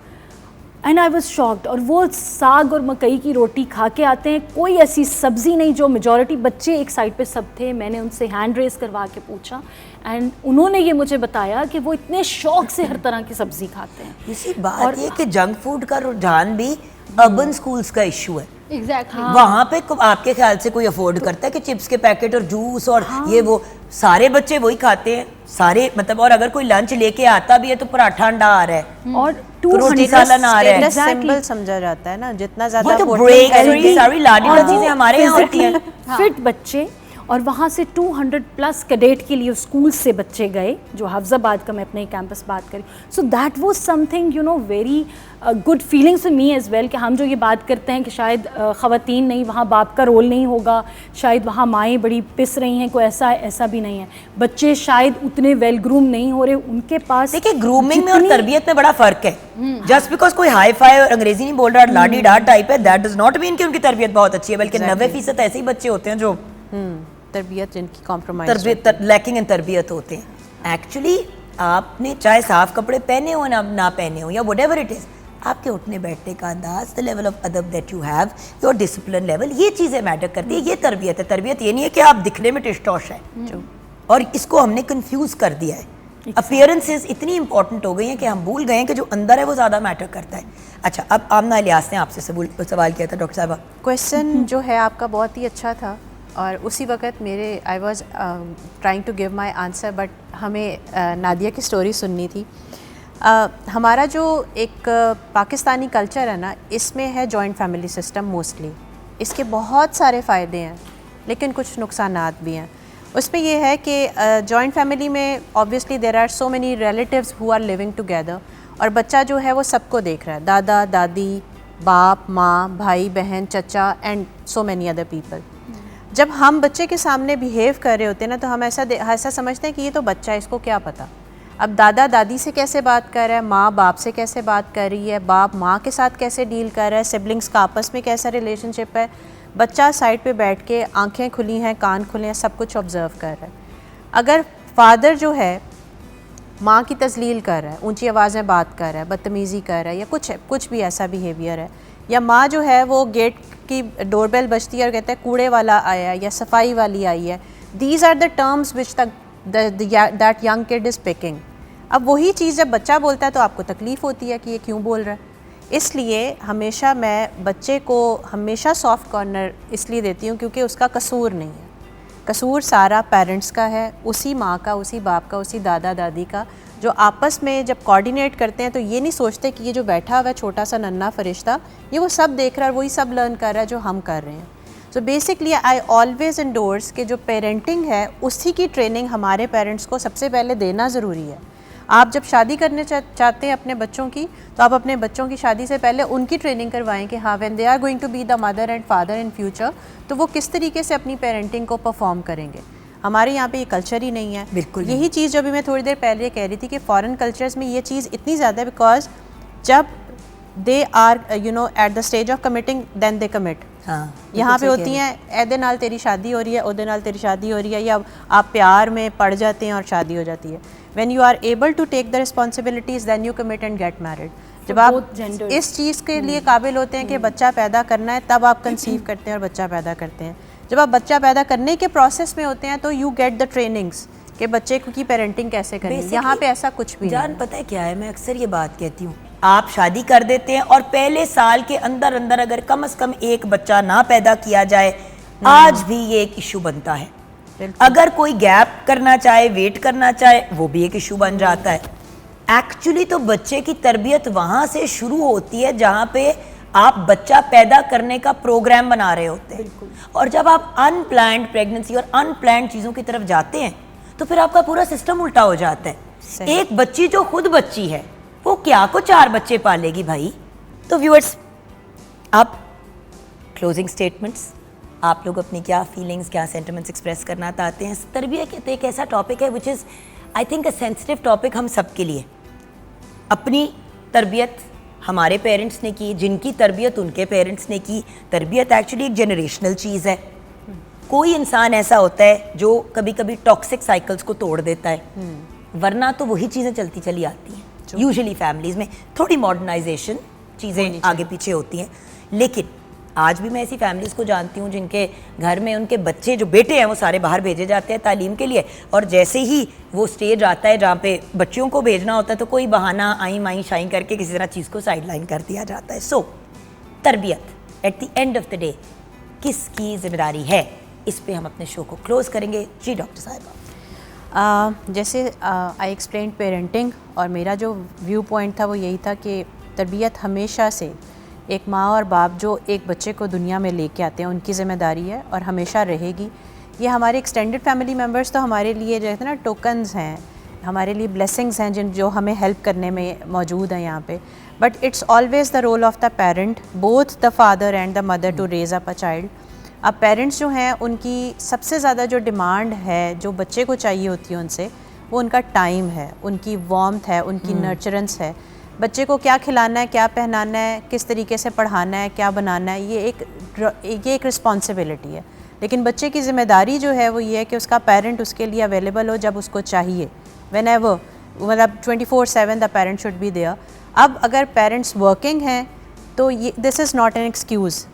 and I was shocked. और वो साग और मकई की रोटी खा के आते हैं, कोई ऐसी सब्ज़ी नहीं जो मेजॉरिटी बच्चे एक साइड पे सब थे। मैंने उनसे हैंड रेस करवा के पूछा एंड उन्होंने ये मुझे बताया कि वो इतने शौक से हर तरह की सब्ज़ी खाते हैं। इसी बात ये कि जंक फूड का रुझान भी अर्बन स्कूल्स का इशू है। एग्जैक्टली वहाँ पे आपके ख्याल से कोई अफोर्ड करता है कि चिप्स के पैकेट और जूस और ये वो सारे बच्चे वही खाते हैं सारे, मतलब। और अगर कोई लंच लेके आता भी है तो पराठा अंडा आ रहा है और रोटी सालन आ रहा है, सिंबल समझा जाता है ना, जितना ज्यादा वो तो ब्रेक सारी लाडी चीजें हमारे यहाँ होती हैं। फिट बच्चे, और वहाँ से 200 प्लस कैडेट के लिए स्कूल से बच्चे गए, जो हाफजाबाद का मैं अपने कैंपस बात करी। So that was something you know very good feelings for me as well, कि हम जो ये बात करते हैं कि शायद ख़वातीन नहीं, वहाँ बाप का रोल नहीं होगा, शायद वहाँ माएँ बड़ी पिस रही हैं, कोई ऐसा भी नहीं है। बच्चे शायद उतने वेल ग्रूम नहीं हो रहे, उनके पास देखिए ग्रूमिंग में और तरबियत में बड़ा फर्क है। जस्ट बिकॉज कोई हाई फाई और अंग्रेजी नहीं बोल रहा, लाडी डा टाइप है, दैट डज नॉट मीन कि उनकी तरबियत बहुत अच्छी है, बल्कि 90% ऐसे ही बच्चे होते हैं जो तरबियत जिनकी कॉम्प्रोमाइज लैकिंग इन तरबियत होते हैं। एक्चुअली आपने चाहे साफ कपड़े पहने हो ना पहने हो या व्हाटएवर इट इज, आपके उठने बैठने का अंदाज, द लेवल ऑफ अदब that you have, your discipline level, ये चीज़ें मैटर करती है। ये तरबियत है। तरबियत ये नहीं है कि आप दिखने में टिश-टॉश है, और इसको हमने कंफ्यूज कर दिया है। अपीयरेंसेस इतनी इंपॉर्टेंट हो गई हैं कि हम भूल गए हैं कि जो अंदर है वो ज़्यादा मैटर करता है। अच्छा, अब आमना इलियास ने आपसे सवाल किया था डॉक्टर साहबा। क्वेश्चन जो है आपका बहुत ही अच्छा था, और उसी वक्त मेरे I was trying to give my answer, but हमें नादिया की स्टोरी सुननी थी। हमारा जो एक पाकिस्तानी कल्चर है ना, इसमें है जॉइंट फैमिली सिस्टम मोस्टली। इसके बहुत सारे फ़ायदे हैं लेकिन कुछ नुकसानात भी हैं। उसमें ये है कि जॉइंट फैमिली में obviously there are so many relatives who are living together, और बच्चा जो है वो सबको देख रहा है, दादा दादी, बाप माँ, भाई बहन, चचा and so many other people. जब हम बच्चे के सामने बिहेव कर रहे होते हैं ना, तो हम ऐसा समझते हैं कि ये तो बच्चा है, इसको क्या पता। अब दादा दादी से कैसे बात कर रहा है, माँ बाप से कैसे बात कर रही है, बाप माँ के साथ कैसे डील कर रहा है, सिबलिंग्स का आपस में कैसा रिलेशनशिप है, बच्चा साइड पे बैठ के आंखें खुली हैं, कान खुले हैं, सब कुछ ऑब्जर्व कर रहा है। अगर फादर जो है माँ की तजलील कर रहा है, ऊंची आवाज़ में बात कर रहा है, बदतमीज़ी कर रहा है, या कुछ भी ऐसा बिहेवियर है, या माँ जो है वो गेट की डोरबेल बजती है और कहते हैं कूड़े वाला आया है या सफाई वाली आई है, these are the terms which that young kid is picking. अब वही चीज़ जब बच्चा बोलता है तो आपको तकलीफ़ होती है कि ये क्यों बोल रहा है। इसलिए हमेशा मैं बच्चे को हमेशा सॉफ्ट कॉर्नर इसलिए देती हूँ क्योंकि उसका कसूर नहीं है, कसूर सारा पेरेंट्स का है, उसी माँ का, उसी बाप का, उसी दादा दादी का, जो आपस में जब कोऑर्डिनेट करते हैं तो ये नहीं सोचते कि ये जो बैठा हुआ है छोटा सा नन्हा फरिश्ता ये वो सब देख रहा है, वही सब लर्न कर रहा है जो हम कर रहे हैं। So basically I always endorse कि जो पेरेंटिंग है उसी की ट्रेनिंग हमारे पेरेंट्स को सबसे पहले देना ज़रूरी है। आप जब शादी करने चाहते हैं अपने बच्चों की तो आप अपने बच्चों की शादी से पहले उनकी ट्रेनिंग करवाएं कि हाँ when they are going to be the mother and father in future तो वो किस तरीके से अपनी पेरेंटिंग को परफॉर्म करेंगे। हमारे यहाँ पे ये कल्चर ही नहीं है। बिल्कुल यही चीज़ जो भी मैं थोड़ी देर पहले कह रही थी कि फॉरेन कल्चर्स में ये चीज़ इतनी ज़्यादा है बिकॉज जब they are at the stage of committing then they commit. हाँ, यहाँ पे होती हैं ऐदे नाल तेरी शादी हो रही है, ओदे नाल तेरी शादी हो रही है, या आप प्यार में पड़ जाते हैं और शादी हो जाती है। When you are able to take the responsibilities, then you commit and get married. जब आप इस चीज़ के लिए काबिल होते हैं कि बच्चा पैदा करना है तब आप कंसीव करते हैं और बच्चा पैदा करते हैं। जब आप बच्चा पैदा करने के प्रोसेस में होते हैं तो यू गेट द ट्रेनिंग्स कि बच्चे की पेरेंटिंग कैसे करनी है। यहाँ पे ऐसा कुछ भी जान नहीं है। पता है क्या है, मैं अक्सर ये बात कहती हूँ, आप शादी कर देते हैं और पहले साल के अंदर अंदर अगर कम से कम एक बच्चा ना पैदा किया जाए, आज भी ये एक इशू बनता है। अगर कोई गैप करना चाहे, वेट करना चाहे, वो भी एक इशू बन जाता है। एक्चुअली तो बच्चे की तरबियत वहाँ से शुरू होती है जहाँ पे आप बच्चा पैदा करने का प्रोग्राम बना रहे होते हैं। और जब आप अनप्लान्ड प्रेगनेंसी और अनप्लान्ड चीज़ों की तरफ जाते हैं तो फिर आपका पूरा सिस्टम उल्टा हो जाता है। एक बच्ची जो खुद बच्ची है वो क्या को 4 बच्चे पालेगी भाई। तो व्यूअर्स, अब क्लोजिंग स्टेटमेंट्स, आप लोग अपनी क्या फीलिंग्स, क्या सेंटिमेंट्स एक्सप्रेस करना चाहते हैं। तरबियत एक ऐसा टॉपिक है which is I think a sensitive topic हम सब के लिए। अपनी तरबियत हमारे पेरेंट्स ने की, जिनकी तरबियत उनके पेरेंट्स ने की। तरबियत एक्चुअली एक जनरेशनल चीज़ है। कोई इंसान ऐसा होता है जो कभी कभी टॉक्सिक साइकिल्स को तोड़ देता है, वरना तो वही चीज़ें चलती चली आती हैं। यूजुअली फैमिलीज़ में थोड़ी मॉडर्नाइजेशन चीज़ें आगे पीछे होती हैं, लेकिन आज भी मैं ऐसी फैमिलीज़ को जानती हूँ जिनके घर में उनके बच्चे जो बेटे हैं वो सारे बाहर भेजे जाते हैं तालीम के लिए, और जैसे ही वो स्टेज आता है जहाँ पे बच्चों को भेजना होता है तो कोई बहाना आई माई शाई करके किसी तरह चीज़ को साइडलाइन कर दिया जाता है। सो तरबियत at the end of the day किसकी जिम्मेदारी है, इस पे हम अपने शो को क्लोज करेंगे। जी डॉक्टर साहिबा। जैसे आई एक्सप्लेन पेरेंटिंग, और मेरा जो व्यू पॉइंट था वो यही था कि तरबियत हमेशा से एक माँ और बाप जो एक बच्चे को दुनिया में लेके आते हैं उनकी ज़िम्मेदारी है और हमेशा रहेगी। ये हमारे एक्सटेंडेड फैमिली मेम्बर्स तो हमारे लिए जो है ना टोकन्स हैं, हमारे लिए ब्लेसिंग्स हैं जो हमें हेल्प करने में मौजूद हैं यहाँ पे। But it's always the role of the parent, both the father and the mother, to raise up a child. अब पेरेंट्स जो हैं उनकी सबसे ज़्यादा जो डिमांड है जो बच्चे को चाहिए होती है उनसे, वो उनका टाइम है, उनकी वार्मथ है, उनकी नर्चरेंस है। बच्चे को क्या खिलाना है, क्या पहनाना है, किस तरीके से पढ़ाना है, क्या बनाना है, ये एक रिस्पॉन्सिबिलिटी है। लेकिन बच्चे की ज़िम्मेदारी जो है वो ये है कि उसका पेरेंट उसके लिए अवेलेबल हो जब उसको चाहिए, व्हेन एवर, मतलब 24/7 the parent should be there. अब अगर पेरेंट्स वर्किंग हैं तो ये this is not an excuse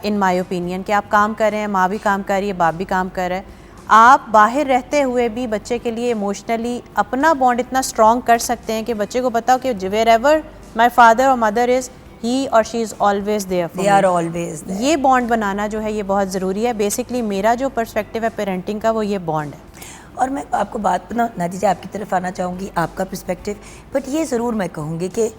in my opinion कि आप काम कर रहे हैं, माँ भी काम कर रही है, बाप भी काम कर रहा है। आप बाहर रहते हुए भी बच्चे के लिए इमोशनली अपना बॉन्ड इतना स्ट्रॉन्ग कर सकते हैं कि बच्चे को पता हो कि वेयर एवर माई फादर और मदर इज़, ही और she is always there for me. They are always there. ये बॉन्ड बनाना जो है ये बहुत ज़रूरी है। बेसिकली मेरा जो पर्सपेक्टिव है पेरेंटिंग का वो ये बॉन्ड है। और मैं आपको बात नादी जी आपकी तरफ आना चाहूँगी, आपका पर्सपेक्टिव, बट ये ज़रूर मैं कहूँगी कि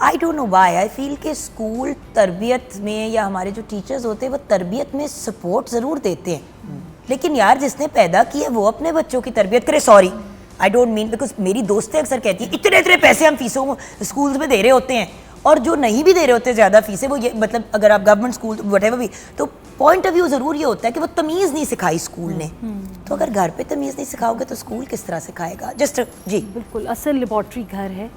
I don't know why I feel कि स्कूल तरबियत में या हमारे जो टीचर्स होते हैं वो तरबियत में सपोर्ट ज़रूर देते हैं, लेकिन यार जिसने पैदा किया वो अपने बच्चों की तरबियत करे। Sorry I don't mean, because मेरी दोस्तें अक्सर कहती हैं इतने इतने पैसे हम फीसों स्कूल्स में दे रहे होते हैं, और जो नहीं भी दे रहे होते ज़्यादा फीसें वो ये मतलब अगर आप गवर्नमेंट स्कूल वट एवर भी, तो पॉइंट ऑफ व्यू ज़रूर ये होता है कि वो तमीज़ नहीं सिखाई स्कूल ने, तो अगर घर पे तमीज़ नहीं सिखाओगे तो स्कूल किस तरह सिखाएगा? जस्ट जी बिल्कुल, असल लेबॉर्ट्री घर है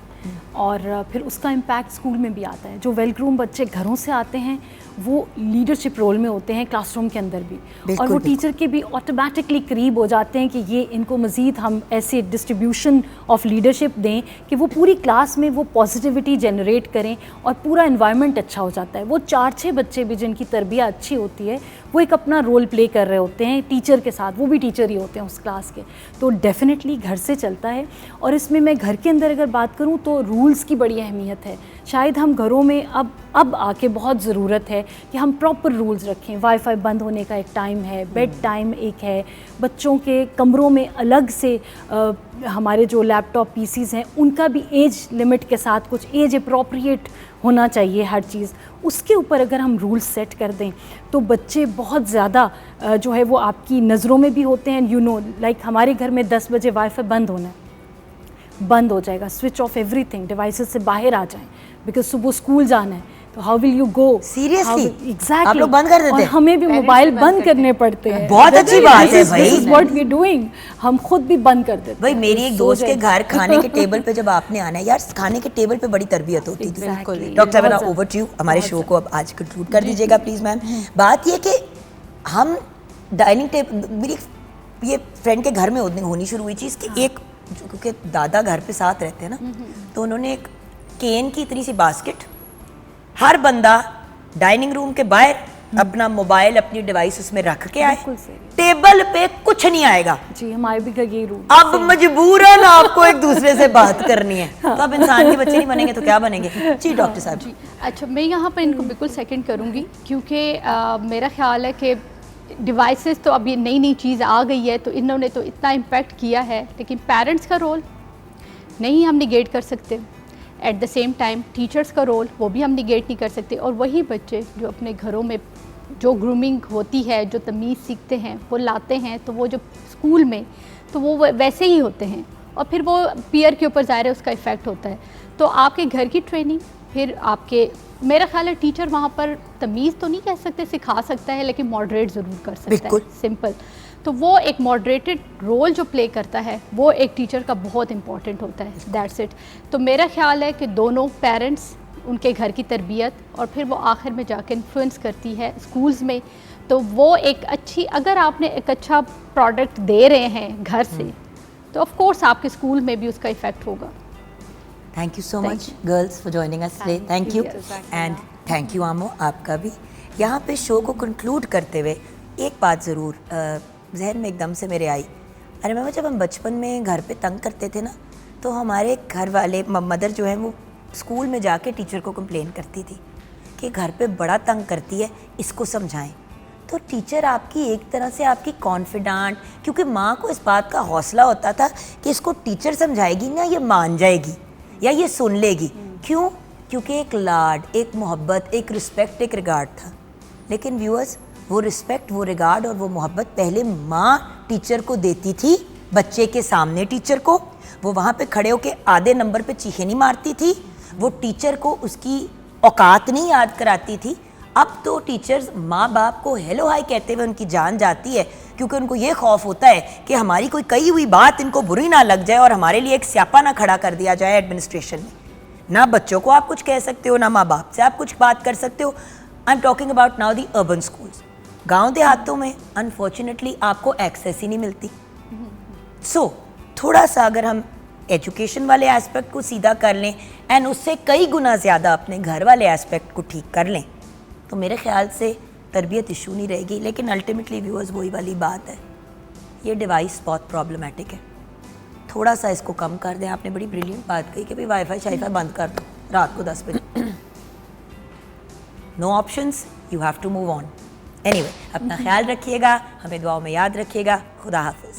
और फिर उसका इम्पैक्ट स्कूल में भी आता है। जो वेल ग्रूम बच्चे घरों से आते हैं वो लीडरशिप रोल में होते हैं क्लासरूम के अंदर भी, और वो टीचर के भी ऑटोमेटिकली करीब हो जाते हैं कि ये इनको मज़ीद हम ऐसे डिस्ट्रीब्यूशन ऑफ लीडरशिप दें कि वो पूरी क्लास में वो पॉजिटिविटी जनरेट करें और पूरा इन्वायरमेंट अच्छा हो जाता है। वो 4-6 बच्चे भी जिनकी तरबियत अच्छी होती है वो एक अपना रोल प्ले कर रहे होते हैं टीचर के साथ, वो भी टीचर ही होते हैं उस क्लास के, तो डेफिनेटली घर से चलता है। और इसमें मैं घर के अंदर अगर बात करूँ तो रूल्स की बड़ी अहमियत है। शायद हम घरों में अब आके बहुत ज़रूरत है कि हम प्रॉपर रूल्स रखें। वाईफाई बंद होने का एक टाइम है, बेड टाइम एक है, बच्चों के कमरों में अलग से हमारे जो लैपटॉप पीसीज़ हैं उनका भी एज लिमिट के साथ कुछ एज अप्रोप्रिएट होना चाहिए हर चीज़। उसके ऊपर अगर हम रूल्स सेट कर दें तो बच्चे बहुत ज़्यादा जो है वो आपकी नज़रों में भी होते हैं। यू नो लाइक हमारे घर में 10 बजे वाईफाई बंद होना है, बंद हो जाएगा, स्विच ऑफ एवरीथिंग, डिवाइसेस से बाहर आ जाएं बिकॉज सुबह स्कूल जाना है। तो how will you go? Seriously exactly, आप लोग बंद कर देते और हैं? हमें भी मोबाइल बंद करने पड़ते हैं। बहुत अच्छी बात है भाई। This is what we doing, हम खुद भी बंद कर देते हैं। भाई मेरी एक दोस्त के घर खाने के टेबल पे जब आपने आना है यार, खाने के टेबल पे बड़ी तरबियत होती थी। डॉक्टर साहब ओवर टू यू, हमारे शो को अब आज कंक्लूड कर दीजिएगा प्लीज मैम। बात ये कि हम डाइनिंग टेबल, मेरी ये फ्रेंड के घर में होनी शुरू हुई चीज़ कि एक, क्योंकि दादा घर पे साथ रहते हैं ना, तो उन्होंने एक केन की इतनी सी बास्केट, हर बंदा डाइनिंग रूम के बाहर अपना मोबाइल अपनी डिवाइस उसमें रख के आए, टेबल पे कुछ नहीं आएगा। जी हमारे भी घर यही रूल। अब मजबूरन आपको एक दूसरे से बात करनी है, तो अब इंसान के बच्चे नहीं बनेंगे तो क्या बनेंगे? जी डॉक्टर साहब जी। अच्छा, मैं यहाँ पर इनको बिल्कुल सेकंड करूँगी, क्योंकि मेरा ख्याल है कि डिवाइसेस तो अब ये नई नई चीज़ आ गई है तो इन्होंने तो इतना इम्पेक्ट किया है, लेकिन पेरेंट्स का रोल नहीं हम निगेट कर सकते। At the same time teachers का रोल वो भी हम निगेट नहीं कर सकते। और वही बच्चे जो अपने घरों में जो ग्रूमिंग होती है, जो तमीज़ सीखते हैं, वो लाते हैं, तो वो जो स्कूल में तो वो वैसे ही होते हैं और फिर वो पीयर के ऊपर ज़ाहिर है उसका इफ़ेक्ट होता है। तो आपके घर की ट्रेनिंग, फिर आपके, मेरा ख्याल है टीचर वहाँ पर तमीज़ तो नहीं कह सकते, सिखा सकता है, लेकिन मॉडरेट ज़रूर कर सकता है, सिंपल। तो वो एक मॉडरेटेड रोल जो प्ले करता है वो एक टीचर का बहुत इंपॉर्टेंट होता है, दैट्स इट। तो मेरा ख्याल है कि दोनों पेरेंट्स, उनके घर की तरबियत और फिर वो आखिर में जाके इन्फ्लुएंस करती है स्कूल्स में, तो वो एक अच्छी, अगर आपने एक अच्छा प्रोडक्ट दे रहे हैं घर से तो ऑफ कोर्स आपके स्कूल में भी उसका इफ़ेक्ट होगा। Thank you so much girls for joining us today, thank you and thank you आमो, आपका भी। यहाँ पे शो को कंक्लूड करते हुए एक बात ज़रूर जहन में एकदम से मेरे आई। अरे मैम, जब हम बचपन में घर पे तंग करते थे ना, तो हमारे घर वाले मदर जो है वो स्कूल में जाके टीचर को कंप्लेन करती थी कि घर पे बड़ा तंग करती है, इसको समझाएं। तो टीचर आपकी एक तरह से आपकी कॉन्फिडेंट, क्योंकि माँ को इस बात का हौसला होता था कि इसको टीचर समझाएगी ना, ये मान जाएगी या ये सुन लेगी। क्यों? क्योंकि एक लाड, एक मोहब्बत, एक रिस्पेक्ट, एक रिगार्ड था। लेकिन व्यूअर्स, वो रिस्पेक्ट, वो रिगार्ड और वो मोहब्बत पहले माँ टीचर को देती थी, बच्चे के सामने टीचर को। वो वहाँ पे खड़े होके आधे नंबर पे चीखे नहीं मारती थी, वो टीचर को उसकी औकात नहीं याद कराती थी। अब तो टीचर्स माँ बाप को हेलो हाय कहते हुए उनकी जान जाती है, क्योंकि उनको ये खौफ होता है कि हमारी कोई कही हुई बात इनको बुरी ना लग जाए और हमारे लिए एक स्यापा ना खड़ा कर दिया जाए एडमिनिस्ट्रेशन में। ना बच्चों को आप कुछ कह सकते हो, ना माँ बाप से आप कुछ बात कर सकते हो। I am talking about now the urban schools. गाँव देहातों में अनफॉर्चुनेटली आपको एक्सेस ही नहीं मिलती। सो थोड़ा सा अगर हम एजुकेशन वाले एस्पेक्ट को सीधा कर लें एंड उससे कई गुना ज़्यादा अपने घर वाले एस्पेक्ट को ठीक कर लें, तो मेरे ख्याल से तरबियत इशू नहीं रहेगी। लेकिन अल्टीमेटली व्यूअर्स, वही वाली बात है, ये डिवाइस बहुत प्रॉब्लमेटिक है। थोड़ा सा इसको कम कर दें। आपने बड़ी ब्रिलियंट बात कही कि भाई वाईफाई शाईफाई बंद कर दो रात को 10 बजे। No options, you have to move on. Anyway, अपना ख्याल रखिएगा, हमें दुआओं में याद रखिएगा। खुदा हाफिज़।